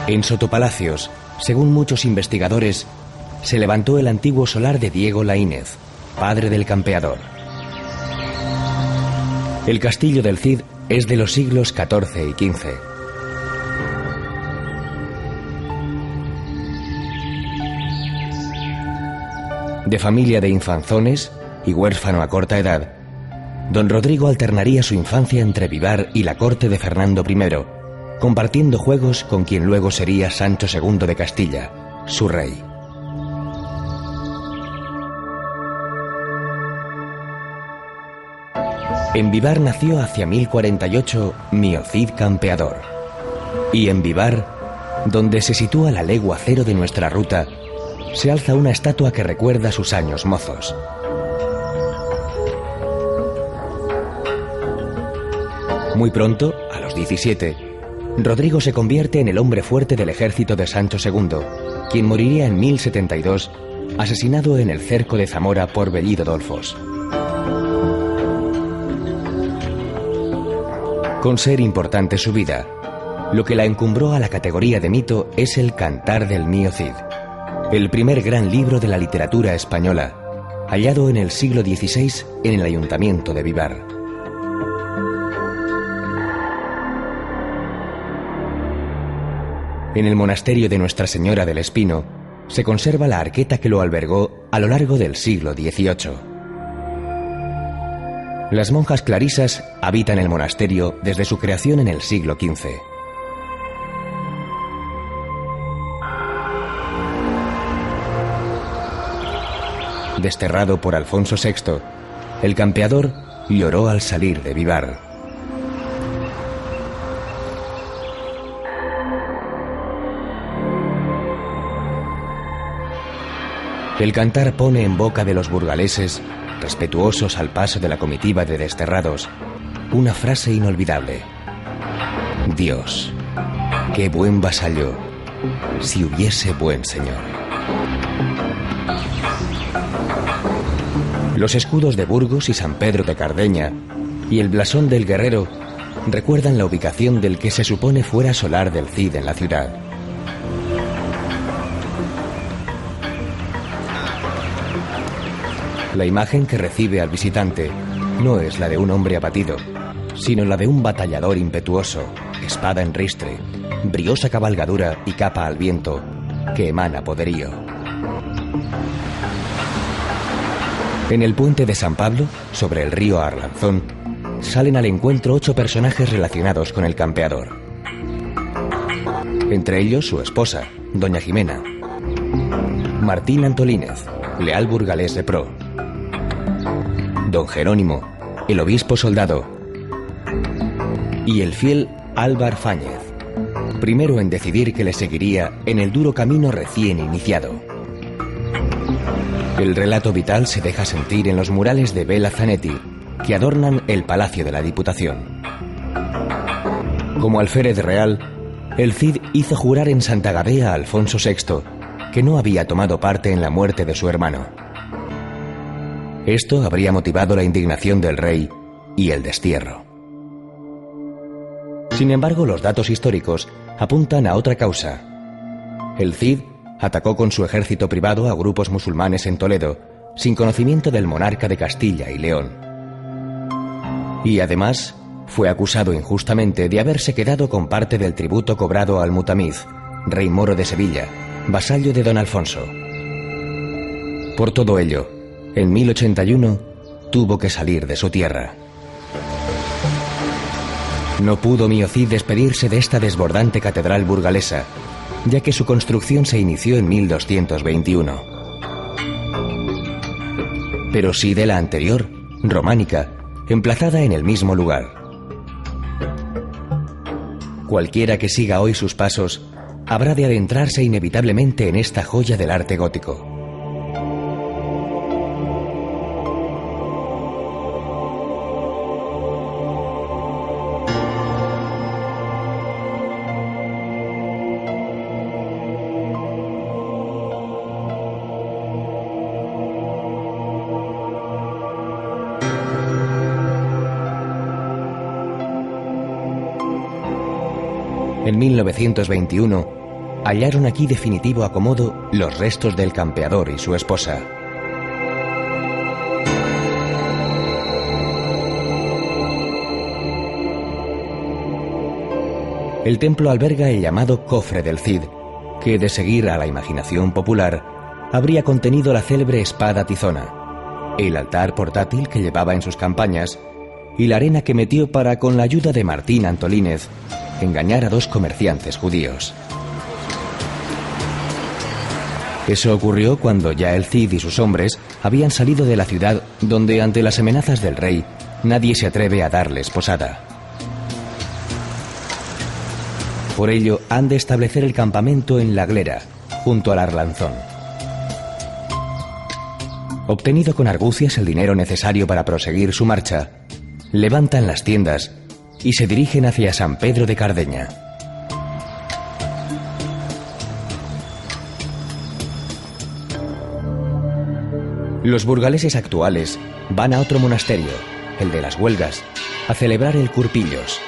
En Sotopalacios, según muchos investigadores, se levantó el antiguo solar de Diego Laínez, padre del campeador. El castillo del Cid es de los siglos XIV y XV. De familia de infanzones y huérfano a corta edad, don Rodrigo alternaría su infancia entre Vivar y la corte de Fernando I, compartiendo juegos con quien luego sería Sancho II de Castilla, su rey. En Vivar nació hacia 1048 Mío Cid Campeador. Y en Vivar, donde se sitúa la legua cero de nuestra ruta, se alza una estatua que recuerda sus años mozos. Muy pronto, a los 17, Rodrigo se convierte en el hombre fuerte del ejército de Sancho II, quien moriría en 1072, asesinado en el cerco de Zamora por Bellido Dolfos. Con ser importante su vida, lo que la encumbró a la categoría de mito es el Cantar del Mío Cid, el primer gran libro de la literatura española, hallado en el siglo XVI en el ayuntamiento de Vivar. En el monasterio de Nuestra Señora del Espino se conserva la arqueta que lo albergó a lo largo del siglo XVIII. Las monjas clarisas habitan el monasterio desde su creación en el siglo XV. Desterrado por Alfonso VI, el campeador lloró al salir de Vivar. El cantar pone en boca de los burgaleses, respetuosos al paso de la comitiva de desterrados, una frase inolvidable: Dios, qué buen vasallo, si hubiese buen señor. Los escudos de Burgos y San Pedro de Cardeña y el blasón del guerrero recuerdan la ubicación del que se supone fuera solar del Cid en la ciudad. La imagen que recibe al visitante no es la de un hombre abatido, sino la de un batallador impetuoso, espada en ristre, briosa cabalgadura y capa al viento, que emana poderío. En el puente de San Pablo, sobre el río Arlanzón, salen al encuentro 8 personajes relacionados con el campeador. Entre ellos su esposa, doña Jimena, Martín Antolínez, leal burgalés de pro, don Jerónimo, el obispo soldado, y el fiel Álvar Fáñez, primero en decidir que le seguiría en el duro camino recién iniciado. El relato vital se deja sentir en los murales de Bela Zanetti, que adornan el Palacio de la Diputación. Como alférez real, el Cid hizo jurar en Santa Gadea a Alfonso VI que no había tomado parte en la muerte de su hermano. Esto habría motivado la indignación del rey y el destierro. Sin embargo, los datos históricos apuntan a otra causa. El Cid atacó con su ejército privado a grupos musulmanes en Toledo, sin conocimiento del monarca de Castilla y León. Y además, fue acusado injustamente de haberse quedado con parte del tributo cobrado al Mutamiz, rey moro de Sevilla, vasallo de don Alfonso. Por todo ello, en 1081 tuvo que salir de su tierra. No pudo Mío Cid despedirse de esta desbordante catedral burgalesa, ya que su construcción se inició en 1221. Pero sí de la anterior, románica, emplazada en el mismo lugar. Cualquiera que siga hoy sus pasos habrá de adentrarse inevitablemente en esta joya del arte gótico. En 1921, hallaron aquí definitivo acomodo los restos del campeador y su esposa. El templo alberga el llamado Cofre del Cid, que, de seguir a la imaginación popular, habría contenido la célebre espada tizona, el altar portátil que llevaba en sus campañas y la arena que metió para, con la ayuda de Martín Antolínez, engañar a 2 comerciantes judíos. Eso ocurrió cuando ya el Cid y sus hombres habían salido de la ciudad, donde, ante las amenazas del rey, nadie se atreve a darles posada. Por ello, han de establecer el campamento en La Glera, junto al Arlanzón. Obtenido con argucias el dinero necesario para proseguir su marcha, levantan las tiendas y se dirigen hacia San Pedro de Cardeña. Los burgaleses actuales van a otro monasterio, el de las Huelgas, a celebrar el Curpillos.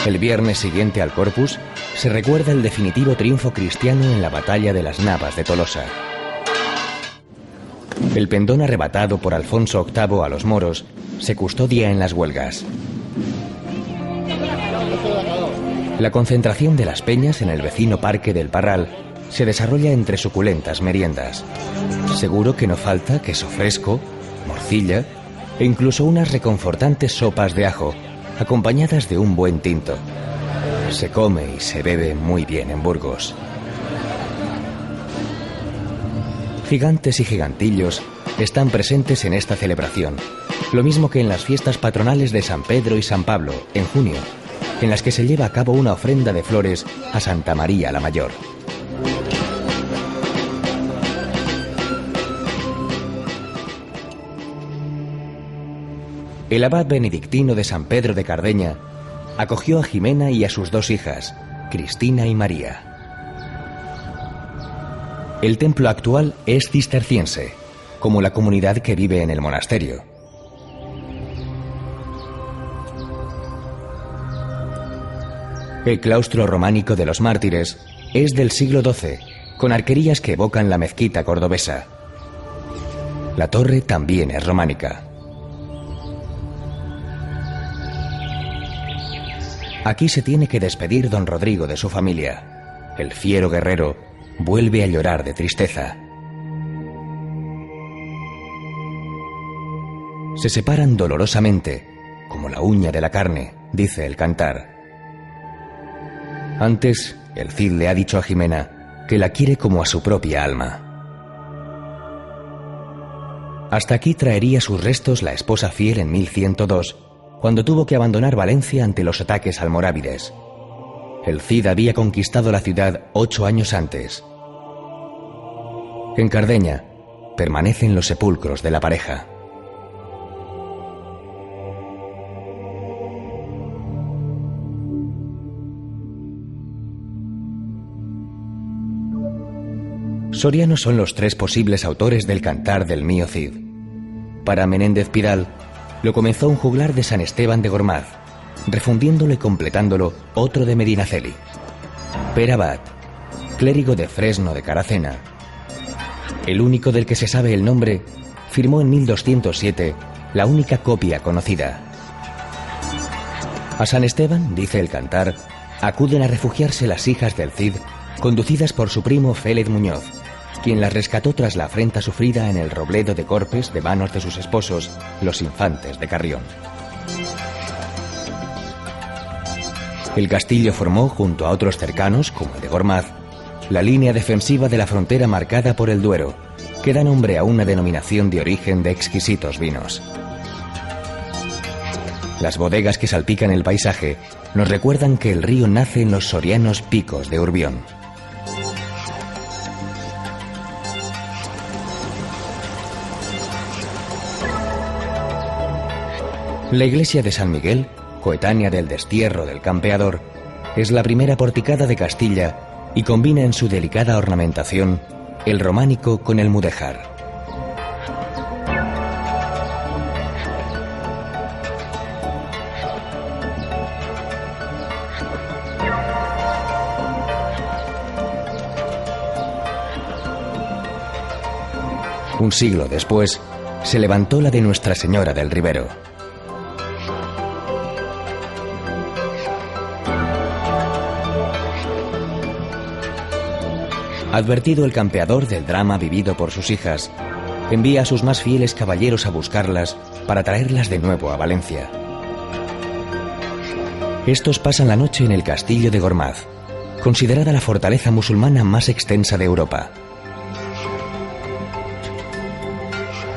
El viernes siguiente al Corpus se recuerda el definitivo triunfo cristiano en la batalla de las Navas de Tolosa. El pendón arrebatado por Alfonso VIII a los moros se custodia en las Huelgas. La concentración de las peñas en el vecino Parque del Parral se desarrolla entre suculentas meriendas. Seguro que no falta queso fresco, morcilla e incluso unas reconfortantes sopas de ajo, acompañadas de un buen tinto. Se come y se bebe muy bien en Burgos. Gigantes y gigantillos están presentes en esta celebración, lo mismo que en las fiestas patronales de San Pedro y San Pablo, en junio, en las que se lleva a cabo una ofrenda de flores a Santa María la Mayor. El abad benedictino de San Pedro de Cardeña acogió a Jimena y a sus 2 hijas, Cristina y María. El templo actual es cisterciense, como la comunidad que vive en el monasterio. El claustro románico de los Mártires es del siglo XII, con arquerías que evocan la mezquita cordobesa. La torre también es románica. Aquí se tiene que despedir don Rodrigo de su familia. El fiero guerrero vuelve a llorar de tristeza. Se separan dolorosamente, como la uña de la carne, dice el cantar. Antes, el Cid le ha dicho a Jimena que la quiere como a su propia alma. Hasta aquí traería sus restos la esposa fiel en 1102, cuando tuvo que abandonar Valencia ante los ataques almorávides. El Cid había conquistado la ciudad 8 años antes. En Cardeña permanecen los sepulcros de la pareja. Sorianos son los 3 posibles autores del cantar del mío Cid. Para Menéndez Pidal, lo comenzó un juglar de San Esteban de Gormaz, refundiéndolo y completándolo otro de Medinaceli. Per Abad, clérigo de Fresno de Caracena, el único del que se sabe el nombre, firmó en 1207 la única copia conocida. A San Esteban, dice el cantar, acuden a refugiarse las hijas del Cid, conducidas por su primo Félez Muñoz, quien las rescató tras la afrenta sufrida en el Robledo de Corpes de manos de sus esposos, los infantes de Carrión. El castillo formó, junto a otros cercanos, como el de Gormaz, la línea defensiva de la frontera marcada por el Duero, que da nombre a una denominación de origen de exquisitos vinos. Las bodegas que salpican el paisaje nos recuerdan que el río nace en los sorianos picos de Urbión. La iglesia de San Miguel, coetánea del destierro del campeador, es la primera porticada de Castilla y combina en su delicada ornamentación el románico con el mudéjar. Un siglo después, se levantó la de Nuestra Señora del Ribero. Advertido el campeador del drama vivido por sus hijas, envía a sus más fieles caballeros a buscarlas para traerlas de nuevo a Valencia. Estos pasan la noche en el castillo de Gormaz, considerada la fortaleza musulmana más extensa de Europa.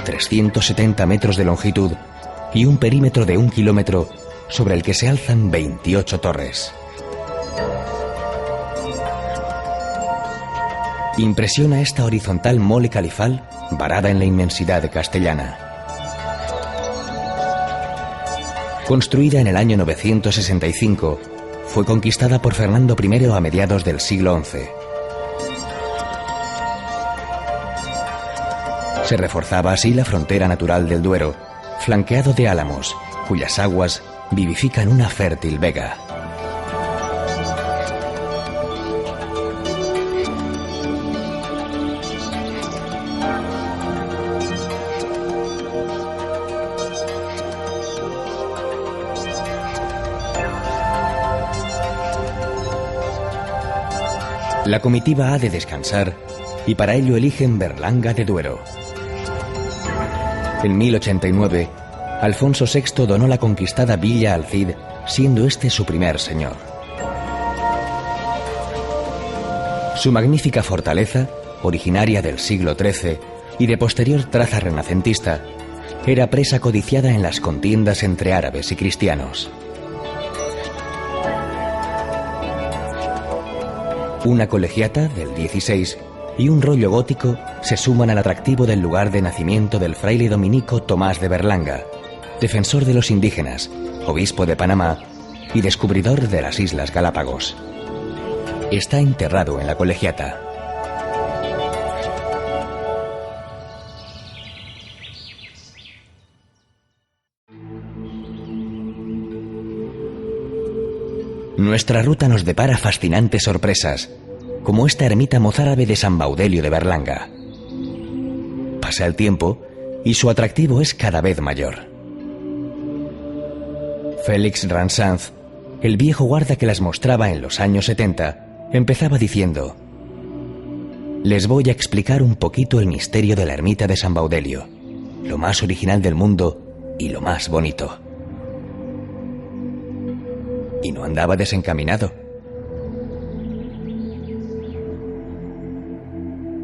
370 metros de longitud y un perímetro de 1 kilómetro sobre el que se alzan 28 torres. Impresiona esta horizontal mole califal varada en la inmensidad castellana. Construida en el año 965, fue conquistada por Fernando I a mediados del siglo XI. Se reforzaba así la frontera natural del Duero, flanqueado de álamos, cuyas aguas vivifican una fértil vega. La comitiva ha de descansar y para ello eligen Berlanga de Duero. En 1089, Alfonso VI donó la conquistada villa al Cid, siendo este su primer señor. Su magnífica fortaleza, originaria del siglo XIII y de posterior traza renacentista, era presa codiciada en las contiendas entre árabes y cristianos. Una colegiata del XVI y un rollo gótico se suman al atractivo del lugar de nacimiento del fraile dominico Tomás de Berlanga, defensor de los indígenas, obispo de Panamá y descubridor de las Islas Galápagos. Está enterrado en la colegiata. Nuestra ruta nos depara fascinantes sorpresas, como esta ermita mozárabe de San Baudelio de Berlanga. Pasa el tiempo y su atractivo es cada vez mayor. Félix Ransanz, el viejo guarda que las mostraba en los años 70, empezaba diciendo: les voy a explicar un poquito el misterio de la ermita de San Baudelio, lo más original del mundo y lo más bonito. Y no andaba desencaminado.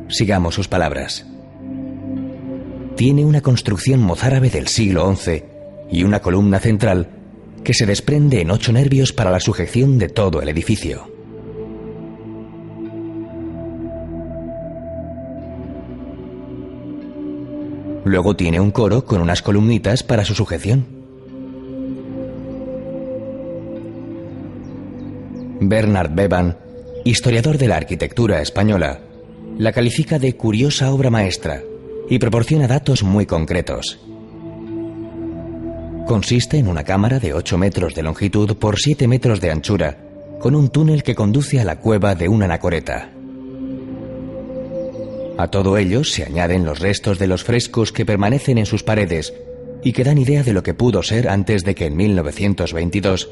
Sigamos sus palabras. Tiene una construcción mozárabe del siglo XI y una columna central que se desprende en 8 nervios para la sujeción de todo el edificio. Luego tiene un coro con unas columnitas para su sujeción. Bernard Bevan, historiador de la arquitectura española, la califica de curiosa obra maestra y proporciona datos muy concretos. Consiste en una cámara de 8 metros de longitud por 7 metros de anchura, con un túnel que conduce a la cueva de una anacoreta. A todo ello se añaden los restos de los frescos que permanecen en sus paredes y que dan idea de lo que pudo ser antes de que en 1922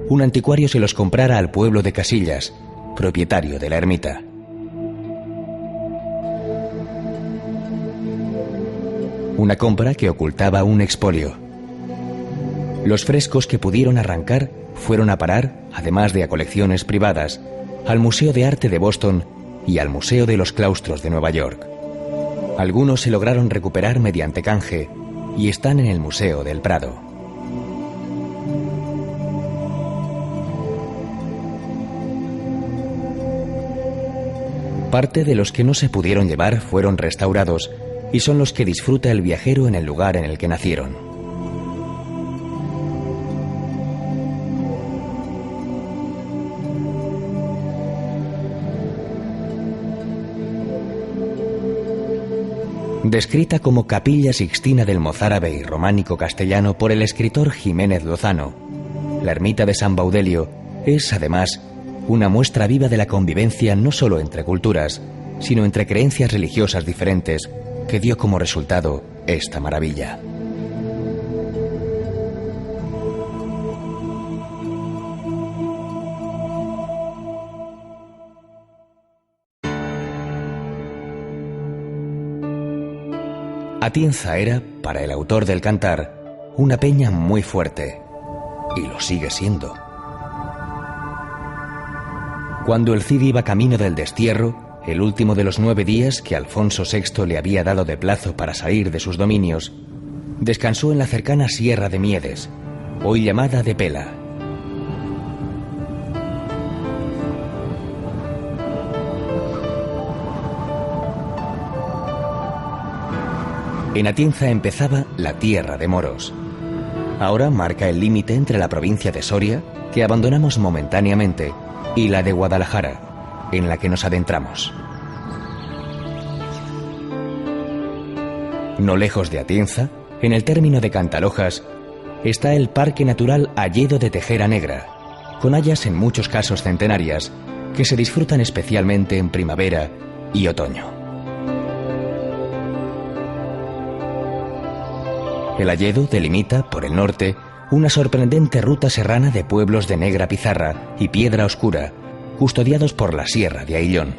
un anticuario se los comprara al pueblo de Casillas, propietario de la ermita. Una compra que ocultaba un expolio. Los frescos que pudieron arrancar fueron a parar, además de a colecciones privadas, al Museo de Arte de Boston y al Museo de los Claustros de Nueva York. Algunos se lograron recuperar mediante canje y están en el Museo del Prado. Parte de los que no se pudieron llevar fueron restaurados y son los que disfruta el viajero en el lugar en el que nacieron. Descrita como capilla sixtina del mozárabe y románico castellano por el escritor Jiménez Lozano, la ermita de San Baudelio es, además, una muestra viva de la convivencia no solo entre culturas, sino entre creencias religiosas diferentes que dio como resultado esta maravilla. Atienza era, para el autor del Cantar, una peña muy fuerte, y lo sigue siendo. Cuando el Cid iba camino del destierro, el último de los 9 días que Alfonso VI le había dado de plazo para salir de sus dominios, descansó en la cercana Sierra de Miedes, hoy llamada de Pela. En Atienza empezaba la tierra de moros. Ahora marca el límite entre la provincia de Soria, que abandonamos momentáneamente, y la de Guadalajara, en la que nos adentramos. No lejos de Atienza, en el término de Cantalojas, está el Parque Natural Alledo de Tejera Negra, con hayas en muchos casos centenarias, que se disfrutan especialmente en primavera y otoño. El Alledo delimita, por el norte, una sorprendente ruta serrana de pueblos de negra pizarra y piedra oscura, custodiados por la Sierra de Aillón.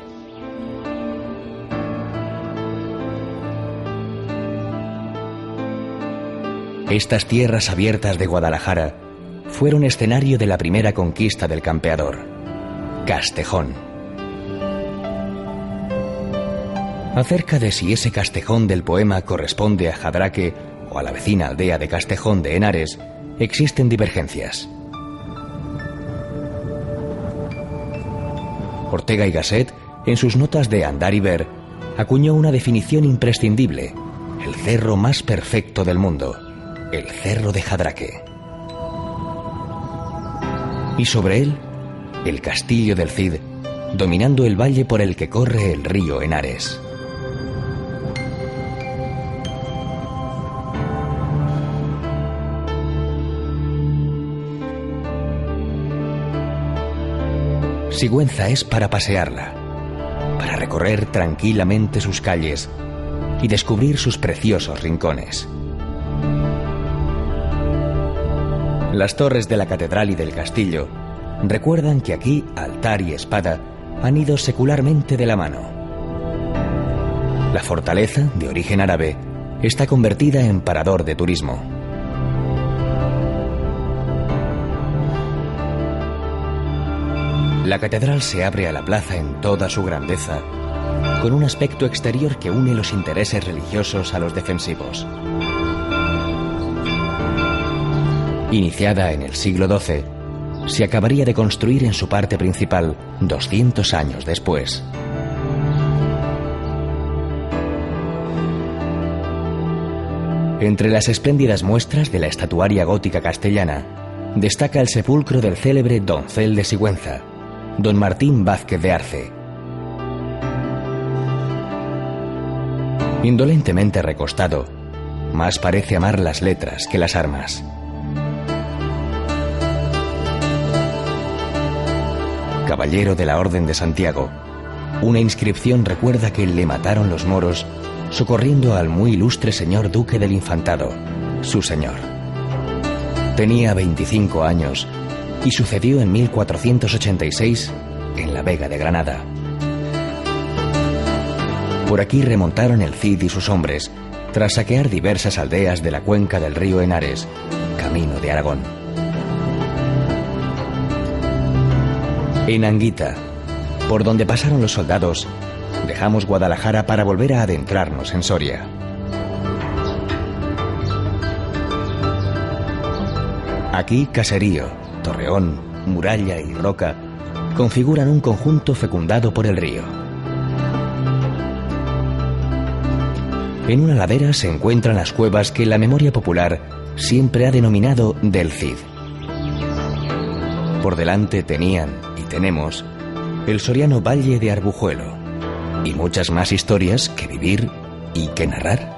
Estas tierras abiertas de Guadalajara fueron escenario de la primera conquista del campeador, Castejón. Acerca de si ese Castejón del poema corresponde a Jadraque o a la vecina aldea de Castejón de Henares, existen divergencias. Ortega y Gasset, en sus notas de Andar y Ver, acuñó una definición imprescindible: el cerro más perfecto del mundo, el cerro de Jadraque. Y sobre él, el castillo del Cid, dominando el valle por el que corre el río Henares. Sigüenza es para pasearla, para recorrer tranquilamente sus calles y descubrir sus preciosos rincones. Las torres de la catedral y del castillo recuerdan que aquí altar y espada han ido secularmente de la mano. La fortaleza, de origen árabe, está convertida en parador de turismo. La catedral se abre a la plaza en toda su grandeza, con un aspecto exterior que une los intereses religiosos a los defensivos. Iniciada en el siglo XII, se acabaría de construir en su parte principal 200 años después. Entre las espléndidas muestras de la estatuaria gótica castellana, destaca el sepulcro del célebre doncel de Sigüenza, don Martín Vázquez de Arce. Indolentemente recostado, más parece amar las letras que las armas. Caballero de la Orden de Santiago, una inscripción recuerda que le mataron los moros socorriendo al muy ilustre señor duque del Infantado, su señor. Tenía 25 años y sucedió en 1486 en la Vega de Granada. Por aquí remontaron el Cid y sus hombres tras saquear diversas aldeas de la cuenca del río Henares, camino de Aragón. En Anguita, por donde pasaron los soldados, dejamos Guadalajara para volver a adentrarnos en Soria. Aquí caserío, torreón, muralla y roca configuran un conjunto fecundado por el río. En una ladera se encuentran las cuevas que la memoria popular siempre ha denominado del Cid. Por delante tenían, y tenemos, el soriano Valle de Arbujuelo, y muchas más historias que vivir y que narrar.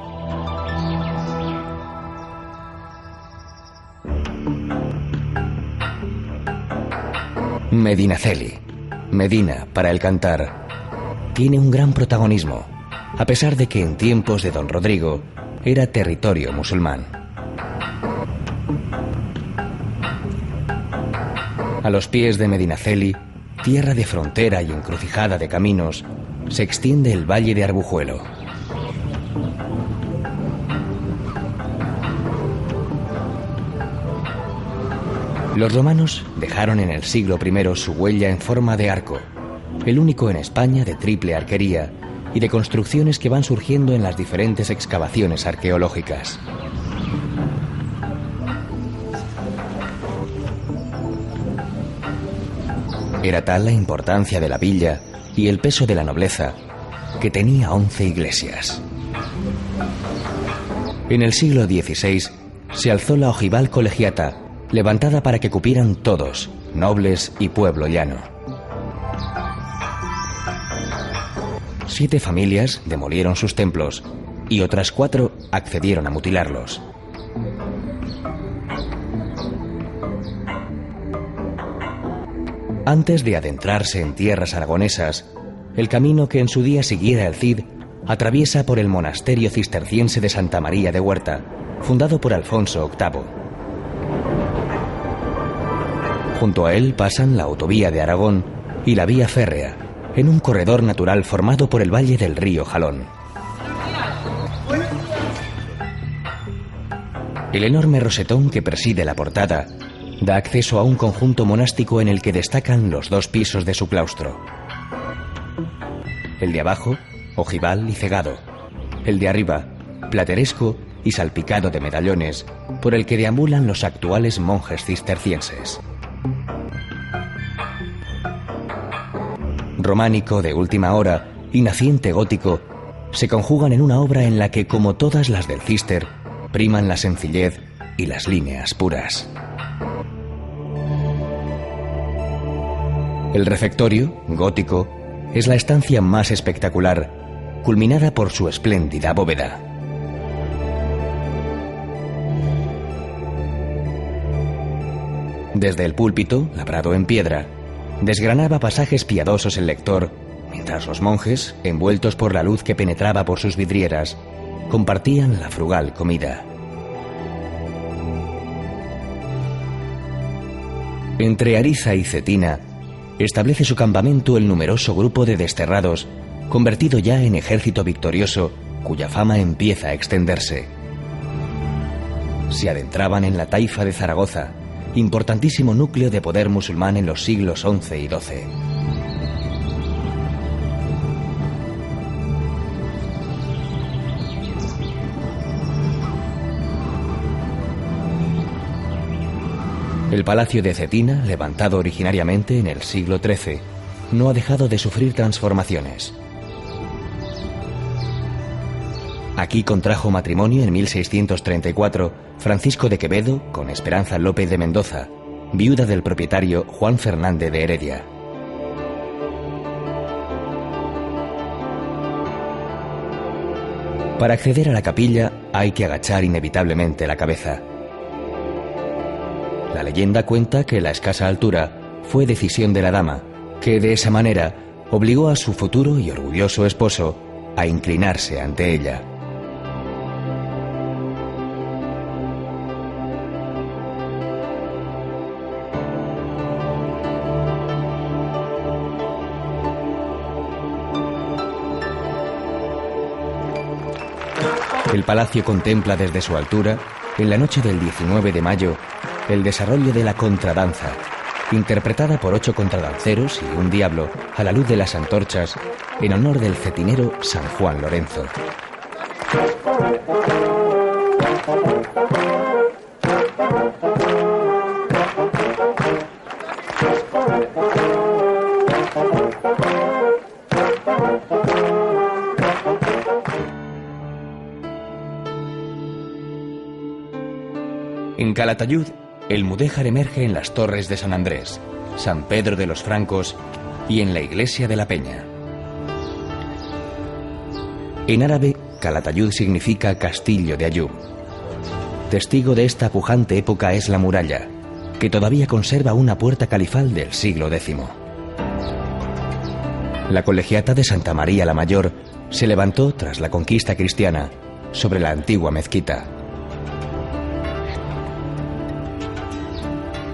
Medinaceli, Medina para el Cantar, tiene un gran protagonismo, a pesar de que en tiempos de don Rodrigo era territorio musulmán. A los pies de Medinaceli, tierra de frontera y encrucijada de caminos, se extiende el valle de Arbujuelo. Los romanos dejaron en el siglo I su huella en forma de arco, el único en España de triple arquería y de construcciones que van surgiendo en las diferentes excavaciones arqueológicas. Era tal la importancia de la villa y el peso de la nobleza que tenía 11 iglesias. En el siglo XVI se alzó la ojival colegiata, levantada para que cupieran todos, nobles y pueblo llano. 7 familias demolieron sus templos y otras 4 accedieron a mutilarlos. Antes de adentrarse en tierras aragonesas, el camino que en su día siguiera el Cid atraviesa por el monasterio cisterciense de Santa María de Huerta, fundado por Alfonso VIII. Junto a él pasan la autovía de Aragón y la vía férrea, en un corredor natural formado por el valle del río Jalón. El enorme rosetón que preside la portada da acceso a un conjunto monástico en el que destacan los 2 pisos de su claustro. El de abajo, ojival y cegado. El de arriba, plateresco y salpicado de medallones, por el que deambulan los actuales monjes cistercienses. Románico de última hora y naciente gótico se conjugan en una obra en la que, como todas las del Cister, priman la sencillez y las líneas puras. El refectorio, gótico, es la estancia más espectacular, culminada por su espléndida bóveda. Desde el púlpito, labrado en piedra, desgranaba pasajes piadosos el lector, mientras los monjes, envueltos por la luz que penetraba por sus vidrieras, compartían la frugal comida. Entre Ariza y Cetina establece su campamento el numeroso grupo de desterrados, convertido ya en ejército victorioso, cuya fama empieza a extenderse. Se adentraban en la taifa de Zaragoza, importantísimo núcleo de poder musulmán en los siglos XI y XII. El palacio de Cetina, levantado originariamente en el siglo XIII, no ha dejado de sufrir transformaciones. Aquí contrajo matrimonio en 1634 Francisco de Quevedo con Esperanza López de Mendoza, viuda del propietario Juan Fernández de Heredia. Para acceder a la capilla hay que agachar inevitablemente la cabeza. La leyenda cuenta que la escasa altura fue decisión de la dama, que de esa manera obligó a su futuro y orgulloso esposo a inclinarse ante ella. El palacio contempla desde su altura, en la noche del 19 de mayo, el desarrollo de la contradanza, interpretada por 8 contradanceros y un diablo a la luz de las antorchas, en honor del cetinero San Juan Lorenzo. En Calatayud, el mudéjar emerge en las torres de San Andrés, San Pedro de los Francos y en la iglesia de la Peña. En árabe, Calatayud significa castillo de Ayub. Testigo de esta pujante época es la muralla, que todavía conserva una puerta califal del siglo X. La colegiata de Santa María la Mayor se levantó tras la conquista cristiana sobre la antigua mezquita.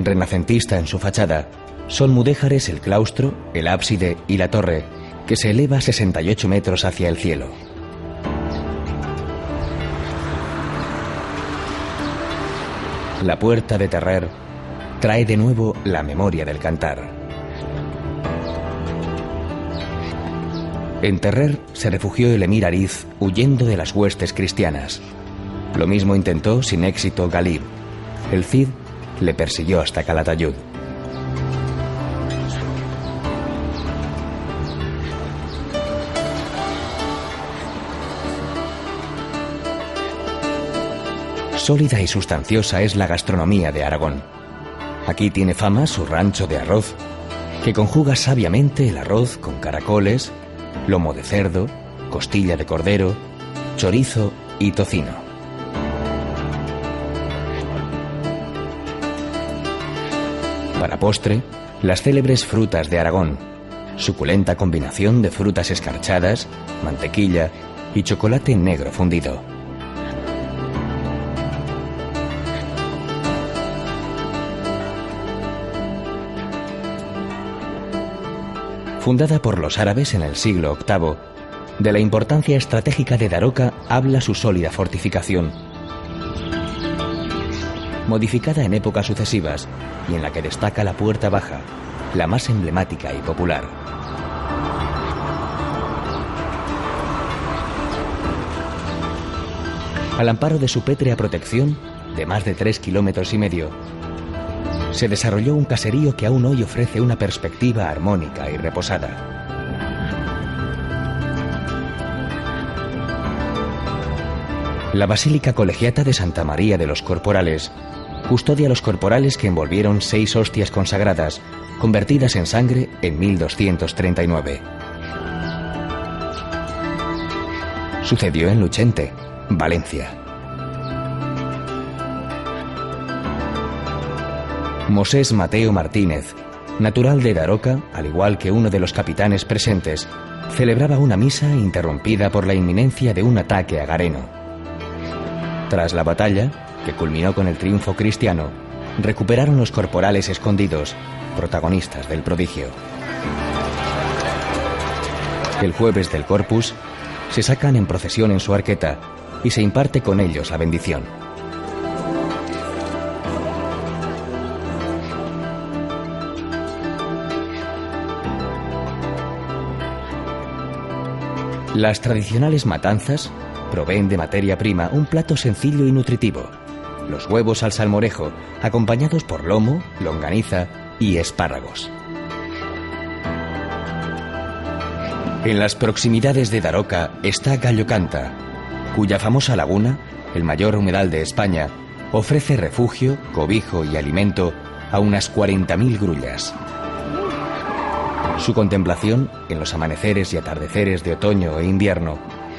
Renacentista en su fachada, son mudéjares el claustro, el ábside y la torre, que se eleva 68 metros hacia el cielo. La puerta de Terrer trae de nuevo la memoria del cantar. En Terrer se refugió el emir Ariz huyendo de las huestes cristianas. Lo mismo intentó sin éxito Ghalib. El Cid le persiguió hasta Calatayud. Sólida y sustanciosa es la gastronomía de Aragón. Aquí tiene fama su rancho de arroz, que conjuga sabiamente el arroz con caracoles, lomo de cerdo, costilla de cordero, chorizo y tocino. Para postre, las célebres frutas de Aragón, suculenta combinación de frutas escarchadas, mantequilla y chocolate negro fundido. Fundada por los árabes en el siglo VIII, de la importancia estratégica de Daroca habla su sólida fortificación, modificada en épocas sucesivas y en la que destaca la puerta baja, la más emblemática y popular. Al amparo de su pétrea protección, de más de 3,5 kilómetros, se desarrolló un caserío que aún hoy ofrece una perspectiva armónica y reposada. La Basílica Colegiata de Santa María de los Corporales custodia los corporales que envolvieron 6 hostias consagradas, convertidas en sangre en 1239. Sucedió en Luchente, Valencia. Mosés Mateo Martínez, natural de Daroca, al igual que uno de los capitanes presentes, celebraba una misa interrumpida por la inminencia de un ataque agareno. Tras la batalla, que culminó con el triunfo cristiano, recuperaron los corporales escondidos, protagonistas del prodigio. El jueves del Corpus se sacan en procesión en su arqueta y se imparte con ellos la bendición. Las tradicionales matanzas proveen de materia prima un plato sencillo y nutritivo: los huevos al salmorejo, acompañados por lomo, longaniza y espárragos. En las proximidades de Daroca está Gallo Canta, cuya famosa laguna, el mayor humedal de España, ofrece refugio, cobijo y alimento a unas 40.000 grullas. Su contemplación, en los amaneceres y atardeceres de otoño e invierno,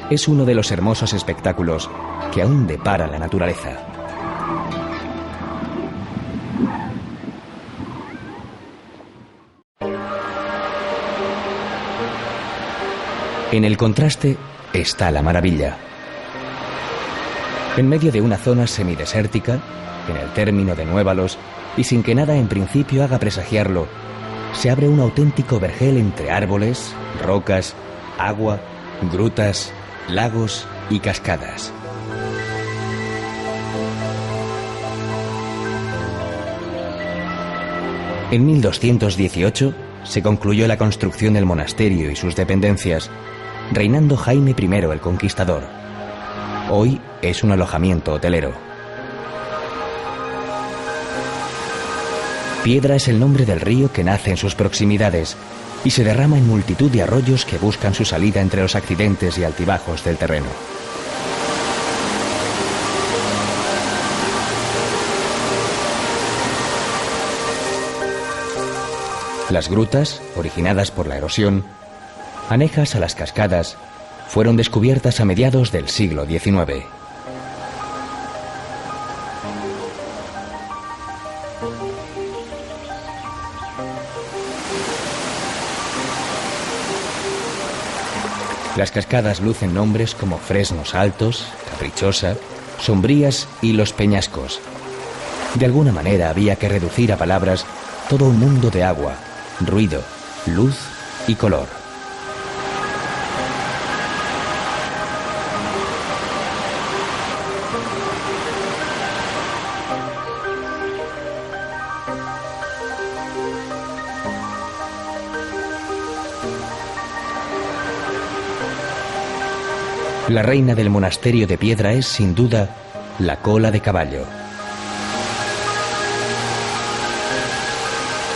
es uno de los hermosos espectáculos que aún depara la naturaleza. En el contraste está la maravilla. En medio de una zona semidesértica, en el término de Nuévalos, y sin que nada en principio haga presagiarlo, se abre un auténtico vergel entre árboles, rocas, agua, grutas, lagos y cascadas. En 1218 se concluyó la construcción del monasterio y sus dependencias, reinando Jaime I el Conquistador. Hoy es un alojamiento hotelero. Piedra es el nombre del río que nace en sus proximidades y se derrama en multitud de arroyos que buscan su salida entre los accidentes y altibajos del terreno. Las grutas, originadas por la erosión, anejas a las cascadas, fueron descubiertas a mediados del siglo XIX. Las cascadas lucen nombres como Fresnos Altos, Caprichosa, Sombrías y Los Peñascos. De alguna manera había que reducir a palabras todo un mundo de agua, ruido, luz y color. La reina del monasterio de piedra es, sin duda, la cola de caballo.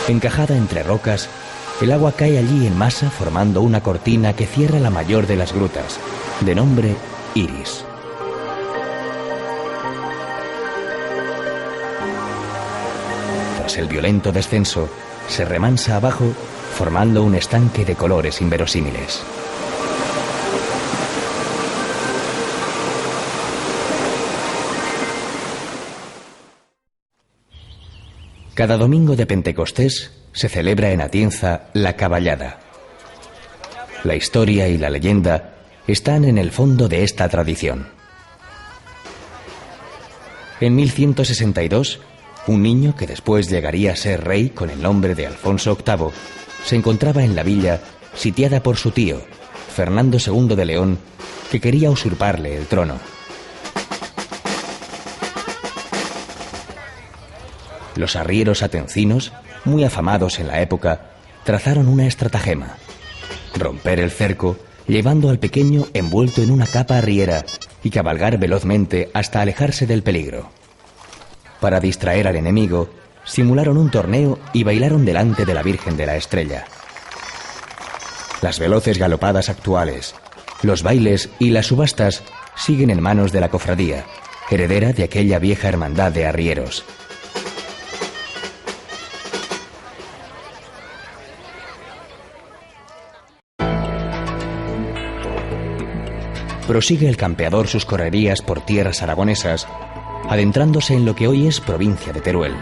Encajada entre rocas, el agua cae allí en masa formando una cortina que cierra la mayor de las grutas, de nombre Iris. Tras el violento descenso, se remansa abajo, formando un estanque de colores inverosímiles. Cada domingo de Pentecostés se celebra en Atienza la caballada. La historia y la leyenda están en el fondo de esta tradición. En 1162, un niño que después llegaría a ser rey con el nombre de Alfonso VIII se encontraba en la villa sitiada por su tío, Fernando II de León, que quería usurparle el trono. Los arrieros atencinos, muy afamados en la época, trazaron una estratagema: romper el cerco, llevando al pequeño envuelto en una capa arriera y cabalgar velozmente hasta alejarse del peligro. Para distraer al enemigo, simularon un torneo y bailaron delante de la Virgen de la Estrella. Las veloces galopadas actuales, los bailes y las subastas siguen en manos de la cofradía, heredera de aquella vieja hermandad de arrieros. Prosigue el campeador sus correrías por tierras aragonesas, adentrándose en lo que hoy es provincia de Teruel.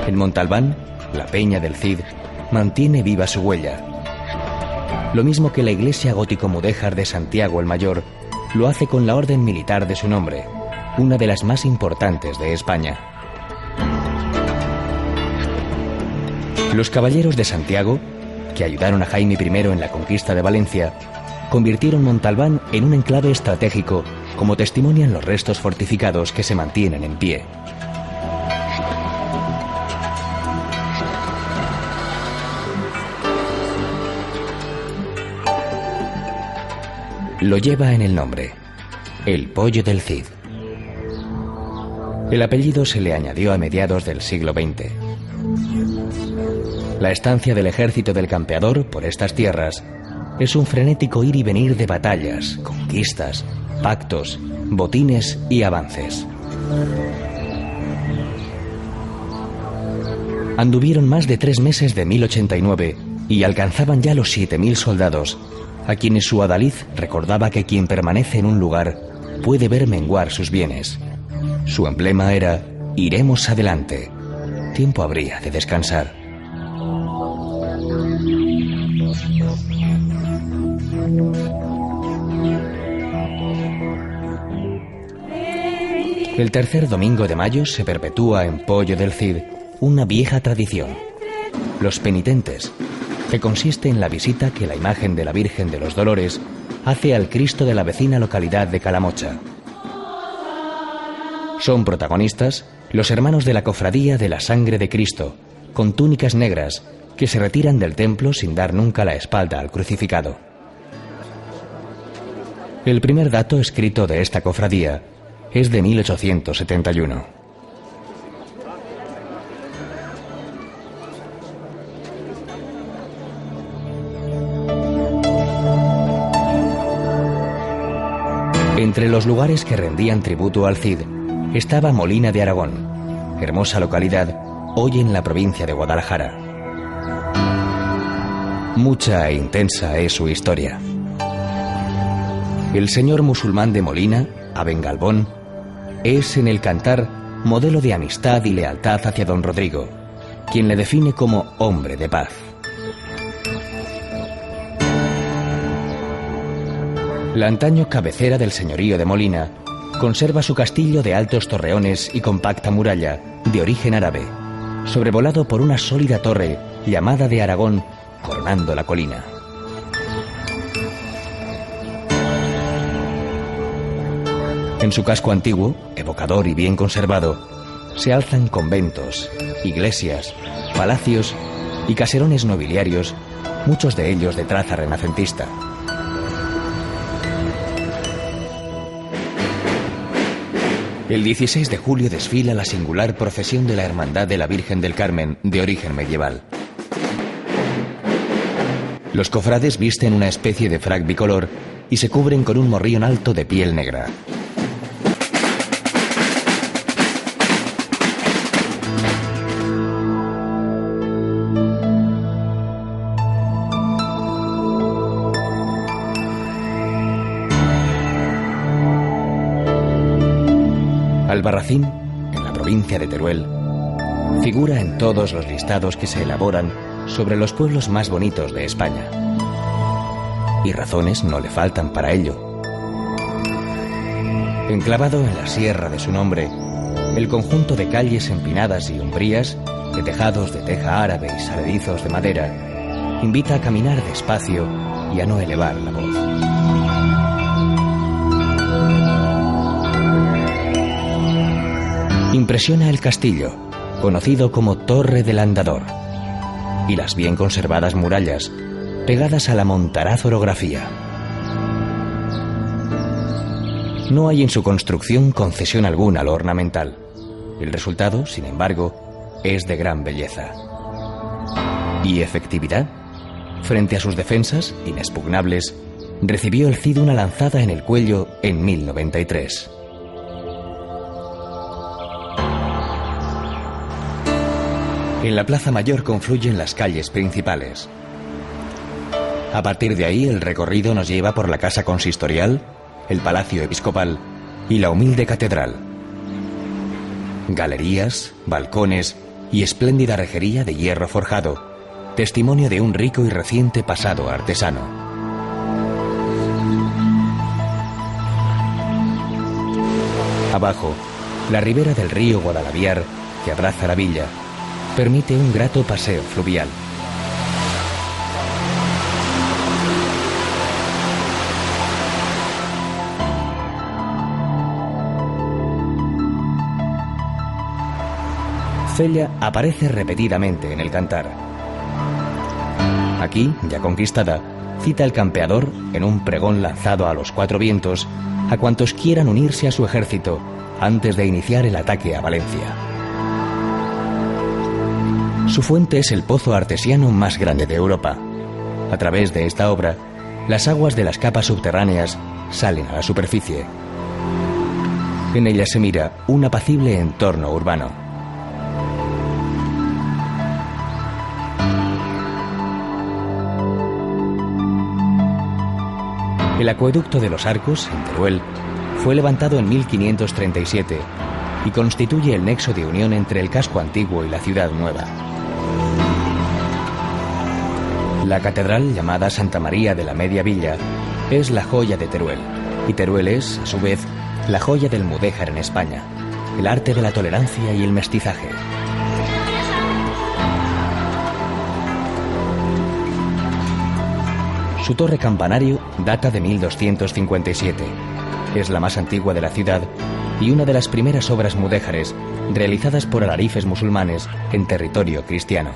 En Montalbán, la Peña del Cid mantiene viva su huella. Lo mismo que la iglesia gótico-mudéjar de Santiago el Mayor lo hace con la orden militar de su nombre, una de las más importantes de España. Los caballeros de Santiago, que ayudaron a Jaime I en la conquista de Valencia, convirtieron Montalbán en un enclave estratégico, como testimonian los restos fortificados que se mantienen en pie. Lo lleva en el nombre: el Pollo del Cid. El apellido se le añadió a mediados del siglo XX. La estancia del ejército del campeador por estas tierras es un frenético ir y venir de batallas, conquistas, pactos, botines y avances. Anduvieron más de 3 meses de 1089 y alcanzaban ya los 7000 soldados, a quienes su adalid recordaba que quien permanece en un lugar puede ver menguar sus bienes. Su emblema era: iremos adelante. Tiempo habría de descansar. El tercer domingo de mayo se perpetúa en Pollo del Cid una vieja tradición: los penitentes, que consiste en la visita que la imagen de la Virgen de los Dolores hace al Cristo de la vecina localidad de Calamocha. Son protagonistas los hermanos de la Cofradía de la Sangre de Cristo, con túnicas negras, que se retiran del templo sin dar nunca la espalda al crucificado. El primer dato escrito de esta cofradía es de 1871. Entre los lugares que rendían tributo al Cid estaba Molina de Aragón, hermosa localidad hoy en la provincia de Guadalajara. Mucha e intensa es su historia. El señor musulmán de Molina, Aben Galbón, es en el cantar modelo de amistad y lealtad hacia don Rodrigo, quien le define como hombre de paz. La antaño cabecera del señorío de Molina conserva su castillo de altos torreones y compacta muralla, de origen árabe, sobrevolado por una sólida torre llamada de Aragón, coronando la colina. En su casco antiguo, evocador y bien conservado, se alzan conventos, iglesias, palacios y caserones nobiliarios, muchos de ellos de traza renacentista. El 16 de julio desfila la singular procesión de la Hermandad de la Virgen del Carmen, de origen medieval. Los cofrades visten una especie de frac bicolor y se cubren con un morrión alto de piel negra. Albarracín, en la provincia de Teruel, figura en todos los listados que se elaboran sobre los pueblos más bonitos de España. Y razones no le faltan para ello. Enclavado en la sierra de su nombre, el conjunto de calles empinadas y umbrías, de tejados de teja árabe y saledizos de madera, invita a caminar despacio y a no elevar la voz. Impresiona el castillo, conocido como Torre del Andador, y las bien conservadas murallas, pegadas a la montaraz orografía. No hay en su construcción concesión alguna a lo ornamental. El resultado, sin embargo, es de gran belleza. ¿Y efectividad? Frente a sus defensas, inexpugnables, recibió el Cid una lanzada en el cuello en 1093. En la Plaza Mayor confluyen las calles principales. A partir de ahí, el recorrido nos lleva por la Casa Consistorial, el Palacio Episcopal y la humilde catedral. Galerías, balcones y espléndida rejería de hierro forjado, testimonio de un rico y reciente pasado artesano. Abajo, la ribera del río Guadalaviar, que abraza la villa, permite un grato paseo fluvial. Cella aparece repetidamente en el cantar. Aquí, ya conquistada, cita el campeador, en un pregón lanzado a los cuatro vientos, a cuantos quieran unirse a su ejército antes de iniciar el ataque a Valencia. Su fuente es el pozo artesiano más grande de Europa. A través de esta obra, las aguas de las capas subterráneas salen a la superficie. En ella se mira un apacible entorno urbano. El acueducto de los Arcos, en Teruel, fue levantado en 1537 y constituye el nexo de unión entre el casco antiguo y la ciudad nueva. La catedral, llamada Santa María de la Media Villa, es la joya de Teruel, y Teruel es, a su vez, la joya del mudéjar en España, el arte de la tolerancia y el mestizaje. Su torre campanario data de 1257. Es la más antigua de la ciudad y una de las primeras obras mudéjares realizadas por alarifes musulmanes en territorio cristiano.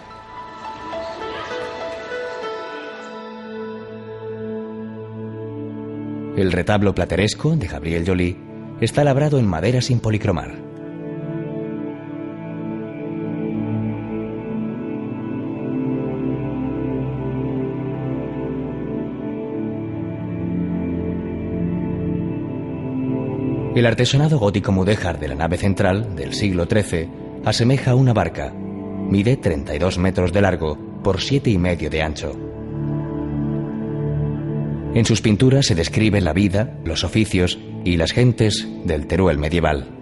El retablo plateresco de Gabriel Joly está labrado en madera sin policromar. El artesonado gótico mudéjar de la nave central del siglo XIII asemeja una barca. Mide 32 metros de largo por 7,5 de ancho. En sus pinturas se describe la vida, los oficios y las gentes del Teruel medieval.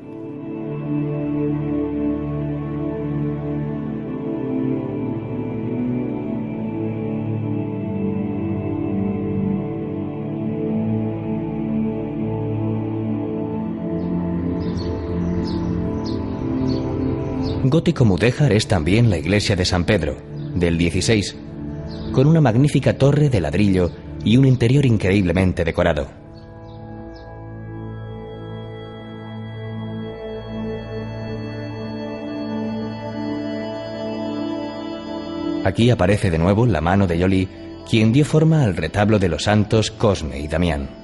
Gótico mudéjar es también la iglesia de San Pedro, del 16, con una magnífica torre de ladrillo y un interior increíblemente decorado. Aquí aparece de nuevo la mano de Joly, quien dio forma al retablo de los santos Cosme y Damián.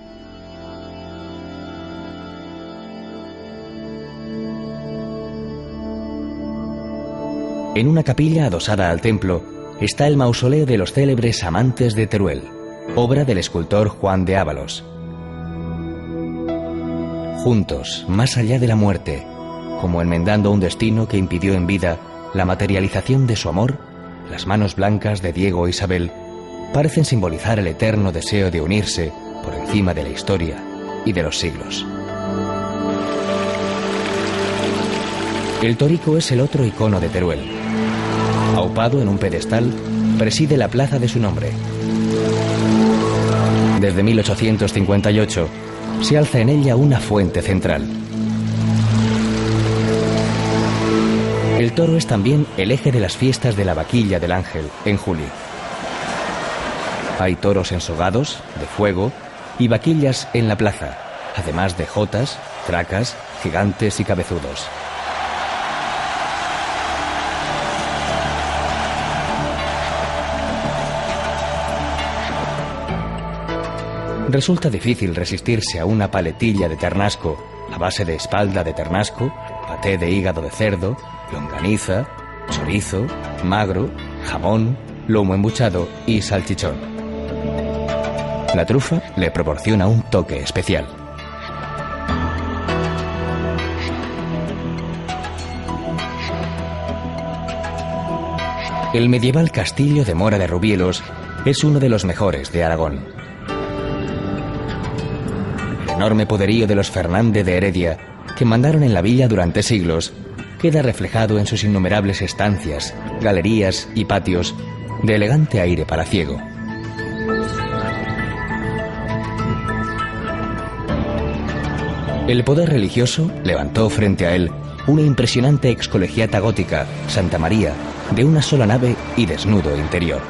En una capilla adosada al templo está el mausoleo de los célebres amantes de Teruel, obra del escultor Juan de Ábalos. Juntos, más allá de la muerte, como enmendando un destino que impidió en vida la materialización de su amor, las manos blancas de Diego e Isabel parecen simbolizar el eterno deseo de unirse por encima de la historia y de los siglos. El torico es el otro icono de Teruel. Aupado en un pedestal, preside la plaza de su nombre. Desde 1858 se alza en ella una fuente central. El toro es también el eje de las fiestas de la Vaquilla del Ángel, en julio. Hay toros ensogados, de fuego, y vaquillas en la plaza, además de jotas, tracas, gigantes y cabezudos. Resulta difícil resistirse a una paletilla de ternasco, a base de espalda de ternasco, paté de hígado de cerdo, longaniza, chorizo, magro, jamón, lomo embuchado y salchichón. La trufa le proporciona un toque especial. El medieval castillo de Mora de Rubielos es uno de los mejores de Aragón. El enorme poderío de los Fernández de Heredia, que mandaron en la villa durante siglos, queda reflejado en sus innumerables estancias, galerías y patios de elegante aire palaciego. El poder religioso levantó frente a él una impresionante excolegiata gótica, Santa María, de una sola nave y desnudo interior.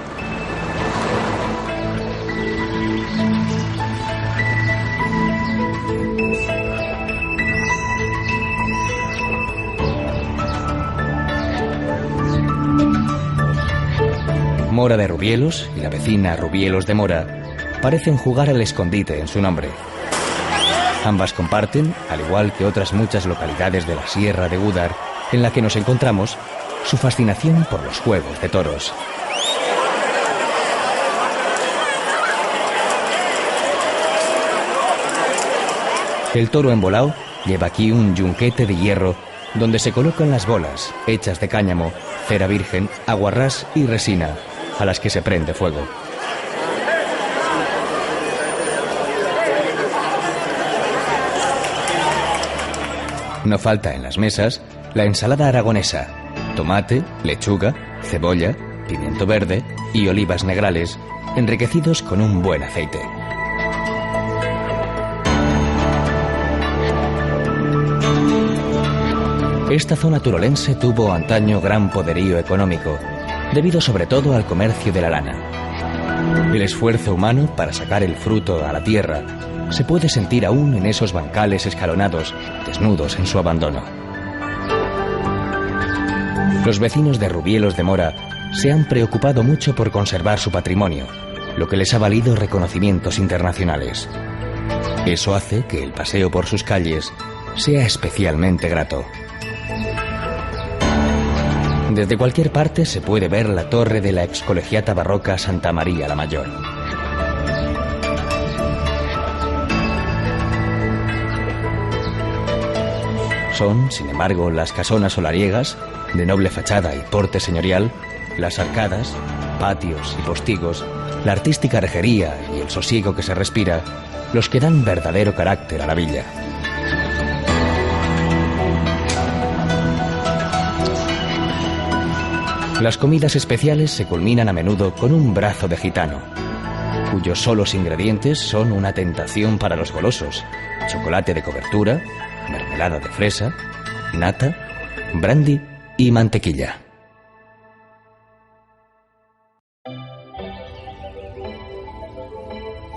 Mora de Rubielos y la vecina Rubielos de Mora parecen jugar al escondite en su nombre. Ambas comparten, al igual que otras muchas localidades de la Sierra de Gúdar en la que nos encontramos, su fascinación por los juegos de toros. El toro embolao lleva aquí un yunquete de hierro donde se colocan las bolas, hechas de cáñamo, cera virgen, aguarrás y resina, a las que se prende fuego. No falta en las mesas la ensalada aragonesa, tomate, lechuga, cebolla, pimiento verde y olivas negrales, enriquecidos con un buen aceite. Esta zona turolense tuvo antaño gran poderío económico, debido sobre todo al comercio de la lana. El esfuerzo humano para sacar el fruto a la tierra se puede sentir aún en esos bancales escalonados, desnudos en su abandono. Los vecinos de Rubielos de Mora se han preocupado mucho por conservar su patrimonio, lo que les ha valido reconocimientos internacionales. Eso hace que el paseo por sus calles sea especialmente grato. Desde cualquier parte se puede ver la torre de la excolegiata barroca Santa María la Mayor. Son, sin embargo, las casonas solariegas, de noble fachada y porte señorial, las arcadas, patios y postigos, la artística rejería y el sosiego que se respira, los que dan verdadero carácter a la villa. Las comidas especiales se culminan a menudo con un brazo de gitano, cuyos solos ingredientes son una tentación para los golosos: chocolate de cobertura, mermelada de fresa, nata, brandy y mantequilla.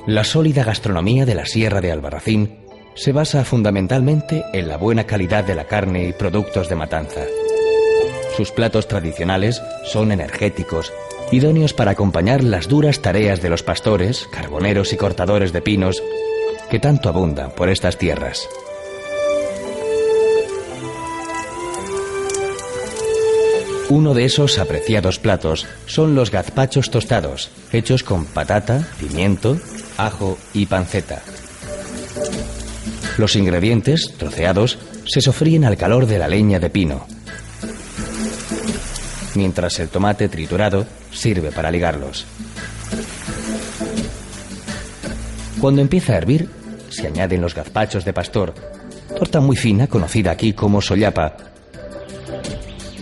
La sólida gastronomía de la Sierra de Albarracín se basa fundamentalmente en la buena calidad de la carne y productos de matanza. Sus platos tradicionales son energéticos, idóneos para acompañar las duras tareas de los pastores, carboneros y cortadores de pinos que tanto abundan por estas tierras. Uno de esos apreciados platos son los gazpachos tostados, hechos con patata, pimiento, ajo y panceta. Los ingredientes, troceados, se sofríen al calor de la leña de pino, mientras el tomate triturado sirve para ligarlos. Cuando empieza a hervir, se añaden los gazpachos de pastor, torta muy fina conocida aquí como sollapa,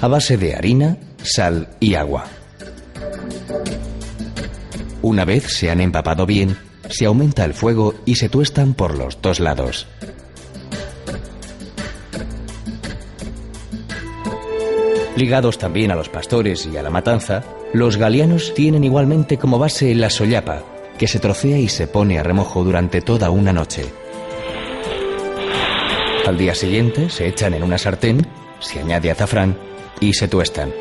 a base de harina, sal y agua. Una vez se han empapado bien, se aumenta el fuego y se tuestan por los dos lados. Ligados también a los pastores y a la matanza, los galianos tienen igualmente como base la sollapa, que se trocea y se pone a remojo durante toda una noche. Al día siguiente se echan en una sartén, se añade azafrán y se tuestan.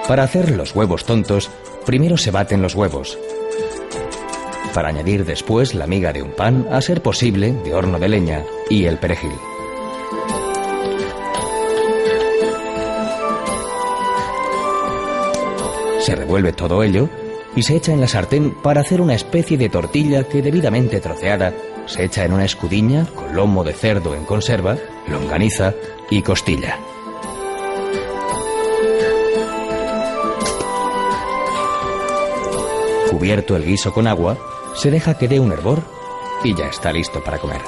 Para hacer los huevos tontos, primero se baten los huevos, para añadir después la miga de un pan, a ser posible de horno de leña, y el perejil. Se revuelve todo ello y se echa en la sartén para hacer una especie de tortilla que, debidamente troceada, se echa en una escudiña con lomo de cerdo en conserva, longaniza y costilla. Cubierto el guiso con agua, se deja que dé un hervor y ya está listo para comer.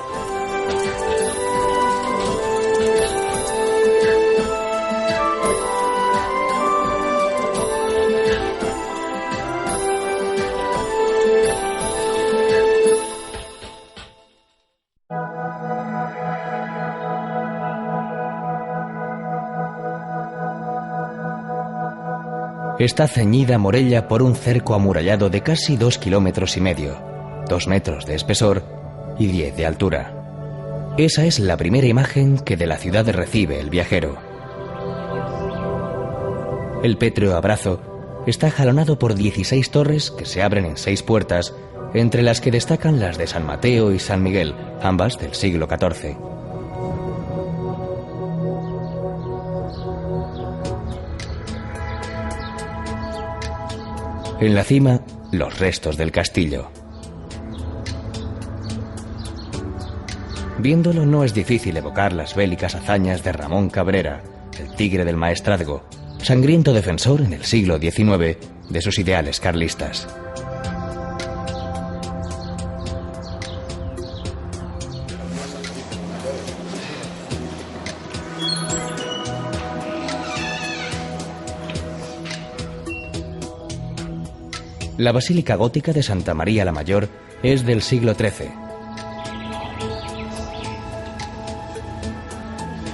Está ceñida Morella por un cerco amurallado de casi 2,5 kilómetros, 2 metros de espesor y 10 de altura. Esa es la primera imagen que de la ciudad recibe el viajero. El pétreo abrazo está jalonado por 16 torres que se abren en 6 puertas, entre las que destacan las de San Mateo y San Miguel, ambas del siglo XIV. En la cima, los restos del castillo. Viéndolo no es difícil evocar las bélicas hazañas de Ramón Cabrera, el tigre del Maestrazgo, sangriento defensor en el siglo XIX de sus ideales carlistas. La Basílica Gótica de Santa María la Mayor es del siglo XIII.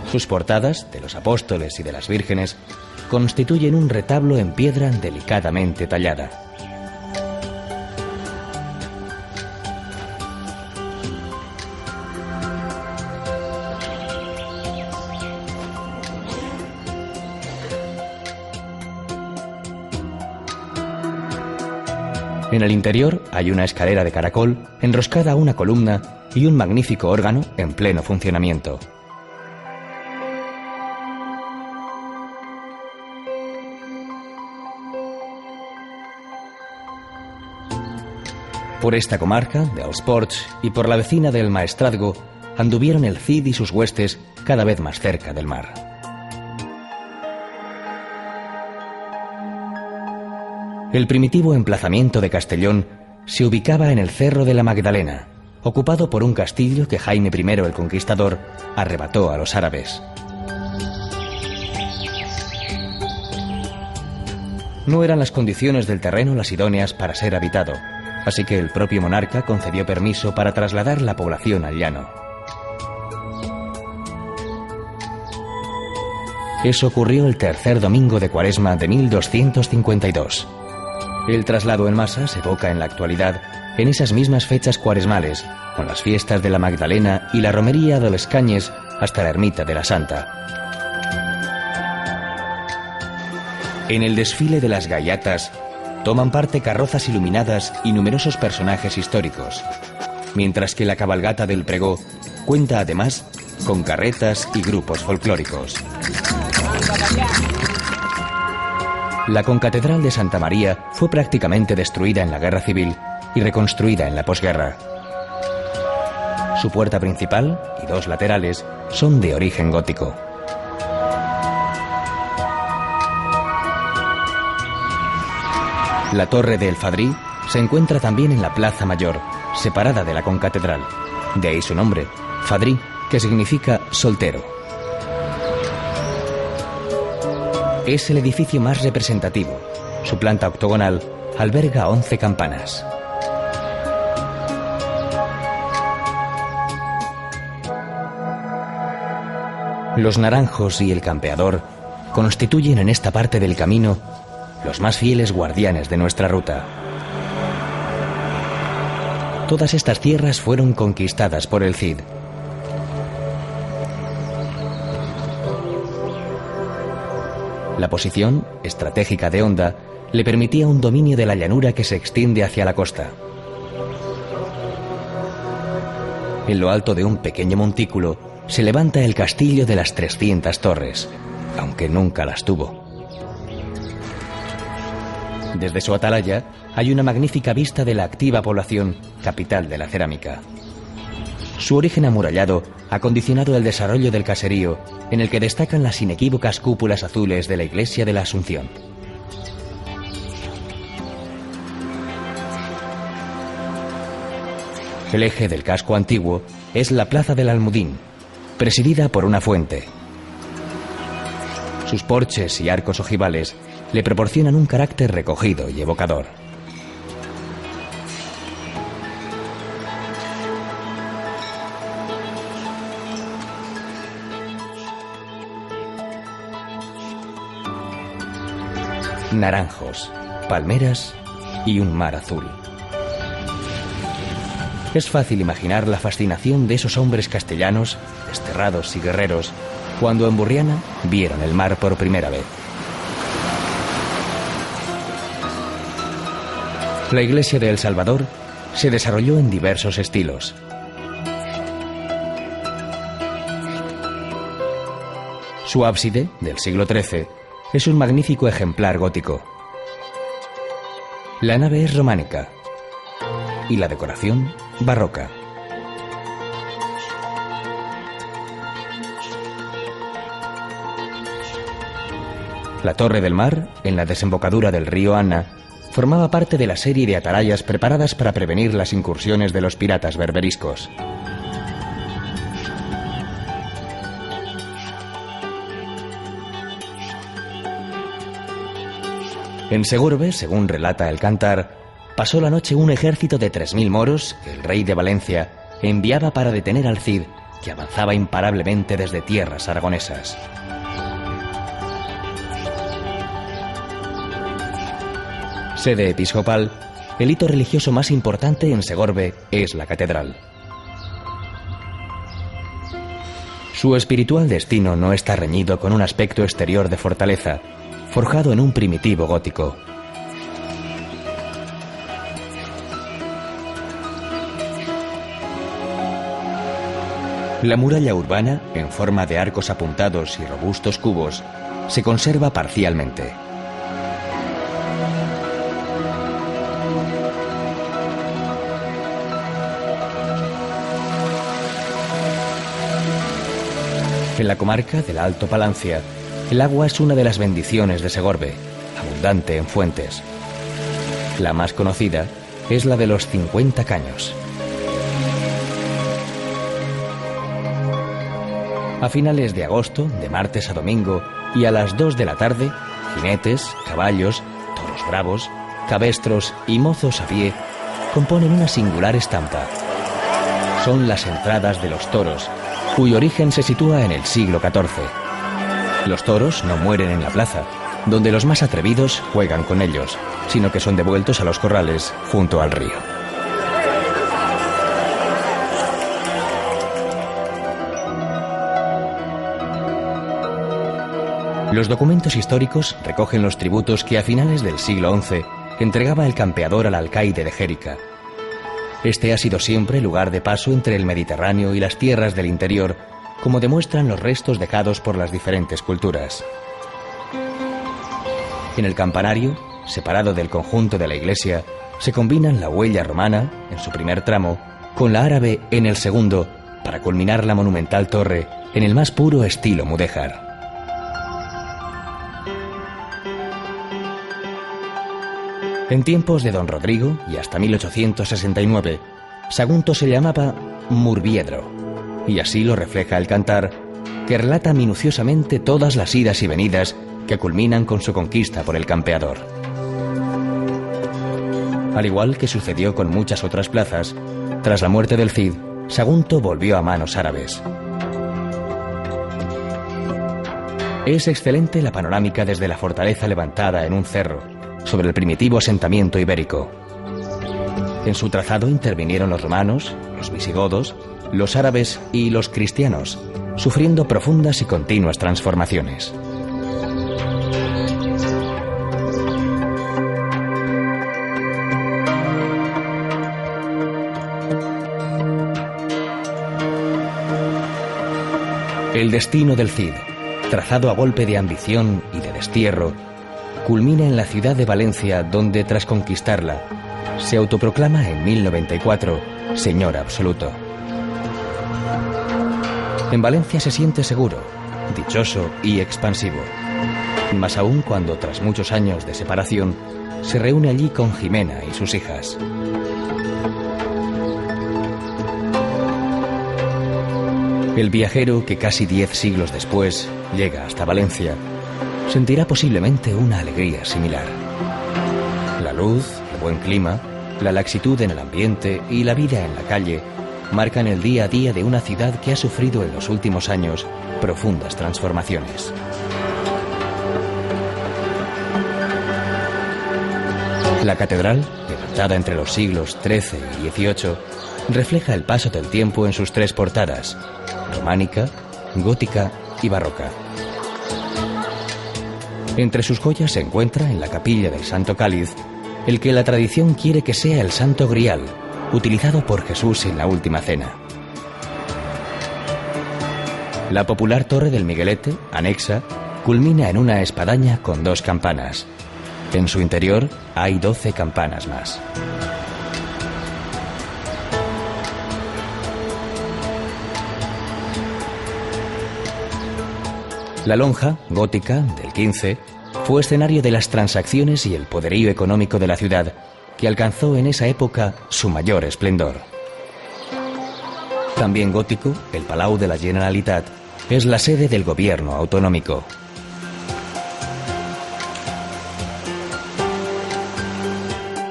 Sus portadas, de los apóstoles y de las vírgenes, constituyen un retablo en piedra delicadamente tallada. En el interior hay una escalera de caracol enroscada a una columna y un magnífico órgano en pleno funcionamiento. Por esta comarca de Els Ports y por la vecina del Maestrazgo anduvieron el Cid y sus huestes cada vez más cerca del mar. El primitivo emplazamiento de Castellón se ubicaba en el Cerro de la Magdalena, ocupado por un castillo que Jaime I el Conquistador arrebató a los árabes. No eran las condiciones del terreno las idóneas para ser habitado, así que el propio monarca concedió permiso para trasladar la población al llano. Eso ocurrió el tercer domingo de Cuaresma de 1252. El traslado en masa se evoca en la actualidad en esas mismas fechas cuaresmales, con las fiestas de la Magdalena y la romería de los Cañes hasta la ermita de la Santa. En el desfile de las gayatas toman parte carrozas iluminadas y numerosos personajes históricos, mientras que la cabalgata del pregó cuenta además con carretas y grupos folclóricos. La concatedral de Santa María fue prácticamente destruida en la Guerra Civil y reconstruida en la posguerra. Su puerta principal y dos laterales son de origen gótico. La torre de El Fadrí se encuentra también en la Plaza Mayor, separada de la concatedral. De ahí su nombre, Fadrí, que significa soltero. Es el edificio más representativo. Su planta octogonal alberga 11 campanas. Los naranjos y el campeador constituyen en esta parte del camino los más fieles guardianes de nuestra ruta. Todas estas tierras fueron conquistadas por el Cid. La posición estratégica de Honda le permitía un dominio de la llanura que se extiende hacia la costa. En lo alto de un pequeño montículo se levanta el castillo de las 300 torres, aunque nunca las tuvo. Desde su atalaya hay una magnífica vista de la activa población, capital de la cerámica. Su origen amurallado ha condicionado el desarrollo del caserío, en el que destacan las inequívocas cúpulas azules de la iglesia de la Asunción. El eje del casco antiguo es la Plaza del Almudín, presidida por una fuente. Sus porches y arcos ojivales le proporcionan un carácter recogido y evocador. Naranjos, palmeras y un mar azul. Es fácil imaginar la fascinación de esos hombres castellanos, desterrados y guerreros, cuando en Burriana vieron el mar por primera vez. La iglesia de El Salvador se desarrolló en diversos estilos. Su ábside, del siglo XIII, es un magnífico ejemplar gótico. La nave es románica y la decoración barroca. La Torre del Mar, en la desembocadura del río Anna, formaba parte de la serie de atalayas preparadas para prevenir las incursiones de los piratas berberiscos. En Segorbe, según relata el Cantar, pasó la noche un ejército de 3000 moros que el rey de Valencia enviaba para detener al Cid, que avanzaba imparablemente desde tierras aragonesas. Sede episcopal, el hito religioso más importante en Segorbe es la catedral. Su espiritual destino no está reñido con un aspecto exterior de fortaleza, forjado en un primitivo gótico. La muralla urbana, en forma de arcos apuntados y robustos cubos, se conserva parcialmente. En la comarca del Alto Palancia, el agua es una de las bendiciones de Segorbe, abundante en fuentes. La más conocida es la de los 50 caños. A finales de agosto, de martes a domingo, y a las 2 de la tarde, jinetes, caballos, toros bravos, cabestros y mozos a pie componen una singular estampa. Son las entradas de los toros, cuyo origen se sitúa en el siglo XIV. Los toros no mueren en la plaza, donde los más atrevidos juegan con ellos, sino que son devueltos a los corrales junto al río. Los documentos históricos recogen los tributos que a finales del siglo XI entregaba el campeador al alcaide de Jérica. Este ha sido siempre lugar de paso entre el Mediterráneo y las tierras del interior, como demuestran los restos dejados por las diferentes culturas. En el campanario, separado del conjunto de la iglesia, se combinan la huella romana, en su primer tramo, con la árabe en el segundo, para culminar la monumental torre en el más puro estilo mudéjar. En tiempos de Don Rodrigo y hasta 1869, Sagunto se llamaba Murviedro, y así lo refleja el cantar, que relata minuciosamente todas las idas y venidas que culminan con su conquista por el campeador. Al igual que sucedió con muchas otras plazas, tras la muerte del Cid, Sagunto volvió a manos árabes. Es excelente la panorámica desde la fortaleza levantada en un cerro, sobre el primitivo asentamiento ibérico. En su trazado intervinieron los romanos, los visigodos, los árabes y los cristianos, sufriendo profundas y continuas transformaciones. El destino del Cid, trazado a golpe de ambición y de destierro, culmina en la ciudad de Valencia, donde tras conquistarla, se autoproclama en 1094 señor absoluto. En Valencia se siente seguro, dichoso y expansivo, más aún cuando tras muchos años de separación se reúne allí con Jimena y sus hijas. El viajero que casi 10 siglos después llega hasta Valencia sentirá posiblemente una alegría similar. La luz, el buen clima, la laxitud en el ambiente y la vida en la calle marcan el día a día de una ciudad que ha sufrido en los últimos años profundas transformaciones. La catedral, levantada entre los siglos XIII y XVIII, refleja el paso del tiempo en sus tres portadas: románica, gótica y barroca. Entre sus joyas se encuentra, en la capilla del Santo Cáliz, el que la tradición quiere que sea el Santo Grial, utilizado por Jesús en la Última Cena. La popular Torre del Miguelete, anexa, culmina en una espadaña con 2 campanas. En su interior hay 12 campanas más. La lonja, gótica, del XV, fue escenario de las transacciones y el poderío económico de la ciudad, que alcanzó en esa época su mayor esplendor. También gótico, el Palau de la Generalitat es la sede del gobierno autonómico.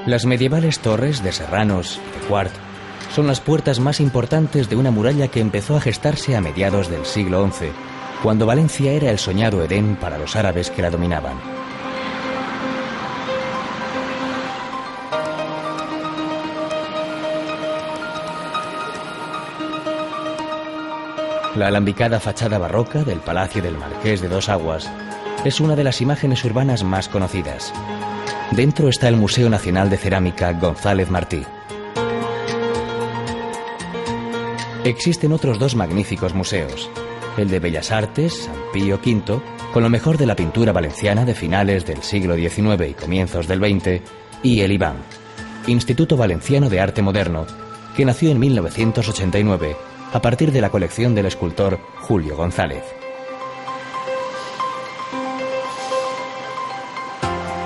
Las medievales torres de Serranos y de Quart son las puertas más importantes de una muralla que empezó a gestarse a mediados del siglo XI, cuando Valencia era el soñado Edén para los árabes que la dominaban. La alambicada fachada barroca del Palacio del Marqués de Dos Aguas es una de las imágenes urbanas más conocidas. Dentro está el Museo Nacional de Cerámica González Martí. Existen otros 2 magníficos museos: el de Bellas Artes, San Pío V, con lo mejor de la pintura valenciana de finales del siglo XIX y comienzos del XX, y el IVAM, Instituto Valenciano de Arte Moderno, que nació en 1989 a partir de la colección del escultor Julio González.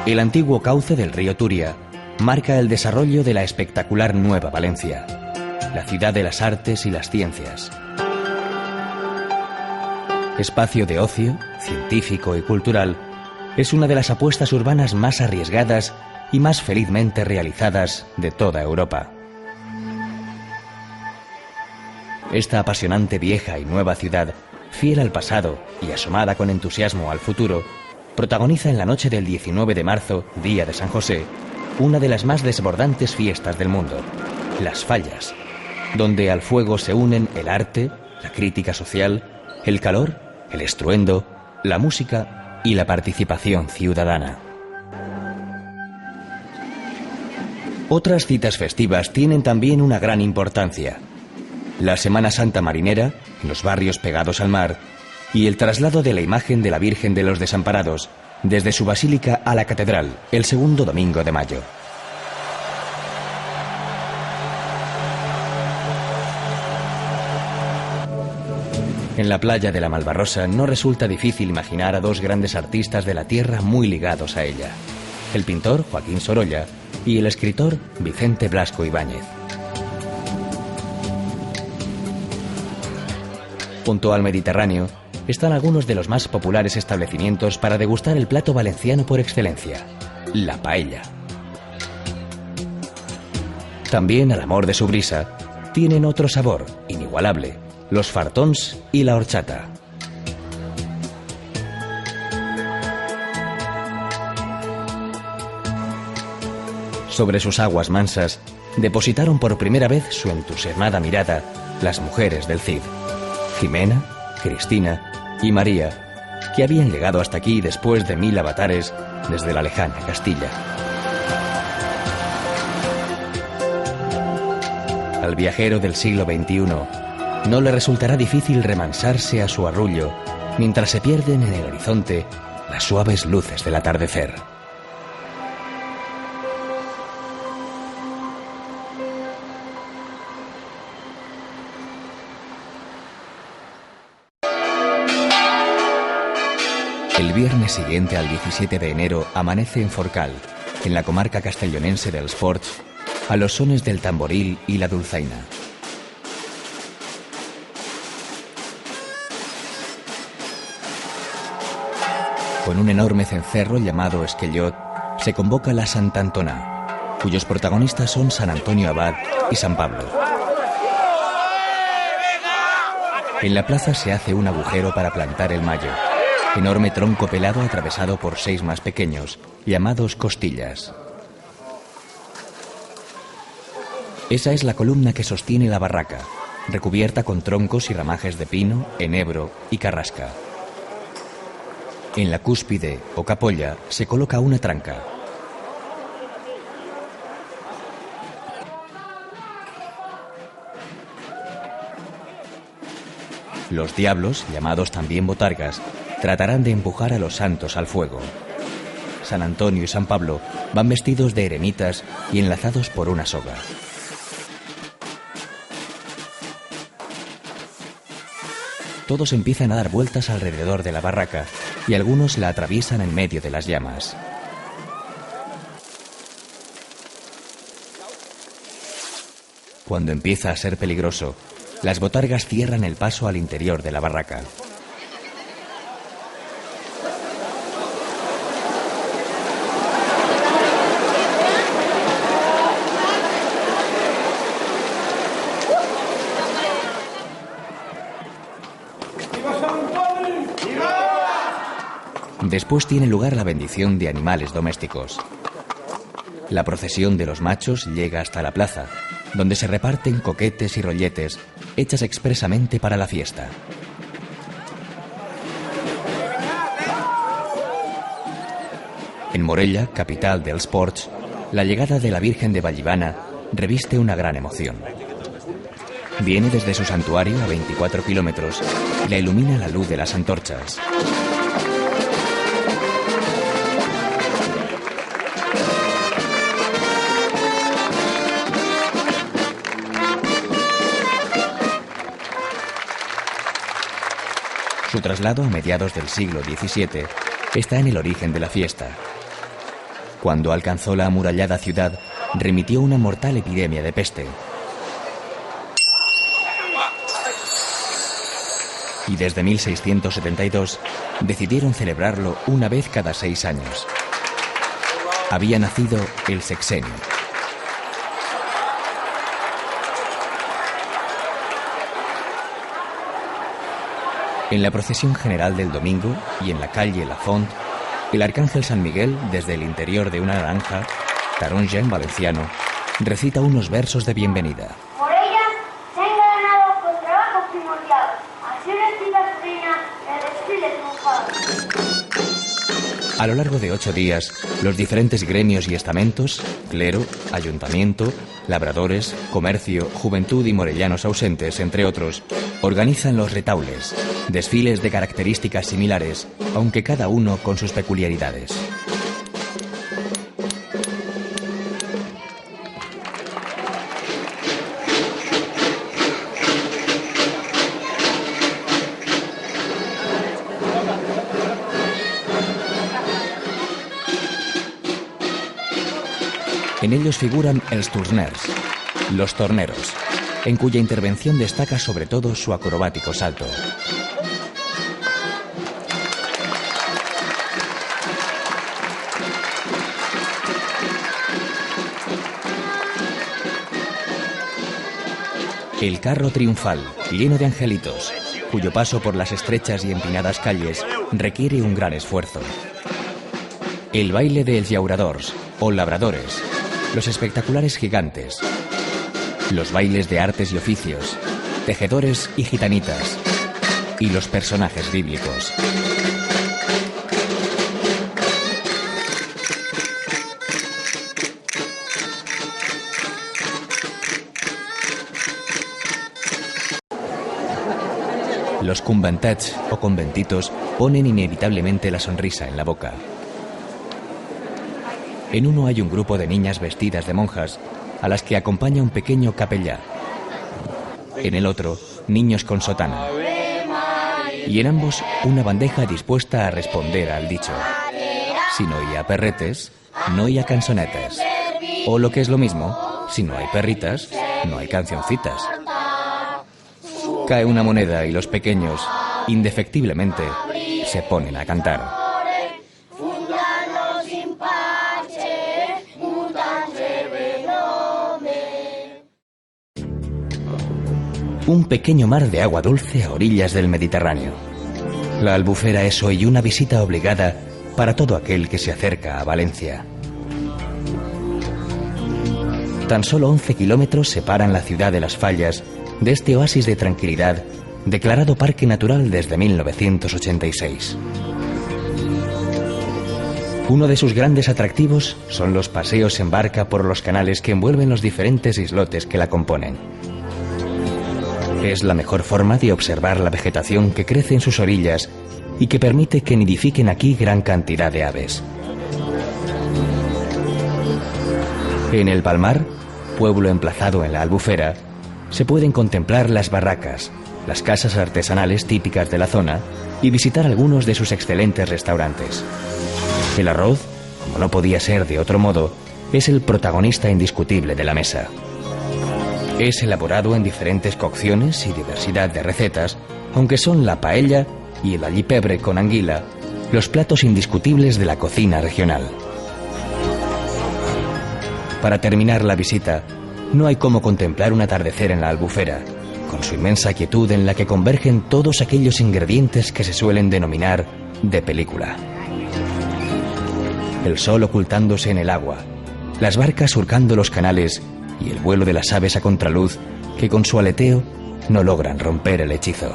El antiguo cauce del río Turia marca el desarrollo de la espectacular Nueva Valencia, la ciudad de las artes y las ciencias. Espacio de ocio, científico y cultural, es una de las apuestas urbanas más arriesgadas y más felizmente realizadas de toda Europa. Esta apasionante vieja y nueva ciudad, fiel al pasado y asomada con entusiasmo al futuro, protagoniza en la noche del 19 de marzo, día de San José, una de las más desbordantes fiestas del mundo, las fallas, donde al fuego se unen el arte, la crítica social, el calor, el estruendo, la música y la participación ciudadana. Otras citas festivas tienen también una gran importancia: la Semana Santa marinera, en los barrios pegados al mar, y el traslado de la imagen de la Virgen de los Desamparados desde su basílica a la catedral, el segundo domingo de mayo. En la playa de la Malvarrosa no resulta difícil imaginar a dos grandes artistas de la tierra muy ligados a ella: el pintor Joaquín Sorolla y el escritor Vicente Blasco Ibáñez. Junto al Mediterráneo están algunos de los más populares establecimientos para degustar el plato valenciano por excelencia, la paella. También, al amor de su brisa, tienen otro sabor inigualable: los fartons y la horchata. Sobre sus aguas mansas depositaron por primera vez su entusiasmada mirada las mujeres del Cid: Jimena, Cristina y María, que habían llegado hasta aquí después de 1000 avatares desde la lejana Castilla. Al viajero del siglo XXI no le resultará difícil remansarse a su arrullo mientras se pierden en el horizonte las suaves luces del atardecer. El viernes siguiente al 17 de enero amanece en Forcal, en la comarca castellonense dels Forts, a los sones del tamboril y la dulzaina. Con un enorme cencerro llamado Esquellot, se convoca la Sant'Antonà, cuyos protagonistas son San Antonio Abad y San Pablo. En la plaza se hace un agujero para plantar el mayo, enorme tronco pelado atravesado por 6 más pequeños, llamados costillas. Esa es la columna que sostiene la barraca, recubierta con troncos y ramajes de pino, enebro y carrasca. En la cúspide o capolla se coloca una tranca. Los diablos, llamados también botargas, tratarán de empujar a los santos al fuego. San Antonio y San Pablo van vestidos de eremitas y enlazados por una soga. Todos empiezan a dar vueltas alrededor de la barraca y algunos la atraviesan en medio de las llamas. Cuando empieza a ser peligroso, las botargas cierran el paso al interior de la barraca. Después tiene lugar la bendición de animales domésticos. La procesión de los machos llega hasta la plaza, donde se reparten coquetes y rolletes hechas expresamente para la fiesta. En Morella, capital dels Ports, la llegada de la Virgen de Vallivana reviste una gran emoción. Viene desde su santuario a 24 kilómetros y la ilumina la luz de las antorchas. Su traslado a mediados del siglo XVII está en el origen de la fiesta. Cuando alcanzó la amurallada ciudad, remitió una mortal epidemia de peste. y desde 1672 decidieron celebrarlo una vez cada 6 años. Había nacido el sexenio. En la procesión general del domingo y en la calle La Font, el arcángel San Miguel, desde el interior de una naranja, taronja en valenciano, recita unos versos de bienvenida. Por ella se ha engalanado con trabajo primordial, así recita su reina el desfile triunfal. A lo largo de 8 días, los diferentes gremios y estamentos, clero, ayuntamiento, labradores, comercio, juventud y morellanos ausentes, entre otros, organizan los retaules, desfiles de características similares, aunque cada uno con sus peculiaridades. En ellos figuran els torners, los torneros, en cuya intervención destaca sobre todo su acrobático salto. El carro triunfal, lleno de angelitos, cuyo paso por las estrechas y empinadas calles requiere un gran esfuerzo. El baile de els llauradors, o labradores, los espectaculares gigantes, los bailes de artes y oficios, tejedores y gitanitas, y los personajes bíblicos. Los conventats o conventitos ponen inevitablemente la sonrisa en la boca. En uno hay un grupo de niñas vestidas de monjas, a las que acompaña un pequeño capellá. En el otro, niños con sotana. Y en ambos, una bandeja dispuesta a responder al dicho: si no hi ha perretes, no hi ha canzonetes. O lo que es lo mismo, si no hay perritas, no hay cancioncitas. Cae una moneda y los pequeños, indefectiblemente, se ponen a cantar. Un pequeño mar de agua dulce a orillas del Mediterráneo. La Albufera es hoy una visita obligada para todo aquel que se acerca a Valencia. Tan solo 11 kilómetros separan la ciudad de Las Fallas de este oasis de tranquilidad, declarado Parque Natural desde 1986. Uno de sus grandes atractivos son los paseos en barca por los canales que envuelven los diferentes islotes que la componen. Es la mejor forma de observar la vegetación que crece en sus orillas y que permite que nidifiquen aquí gran cantidad de aves. En el Palmar, pueblo emplazado en la Albufera, se pueden contemplar las barracas, las casas artesanales típicas de la zona y visitar algunos de sus excelentes restaurantes. El arroz, como no podía ser de otro modo, es el protagonista indiscutible de la mesa. Es elaborado en diferentes cocciones y diversidad de recetas, aunque son la paella y el allipebre con anguila los platos indiscutibles de la cocina regional. Para terminar la visita, no hay como contemplar un atardecer en la Albufera, con su inmensa quietud en la que convergen todos aquellos ingredientes que se suelen denominar de película. El sol ocultándose en el agua, las barcas surcando los canales y el vuelo de las aves a contraluz que con su aleteo no logran romper el hechizo.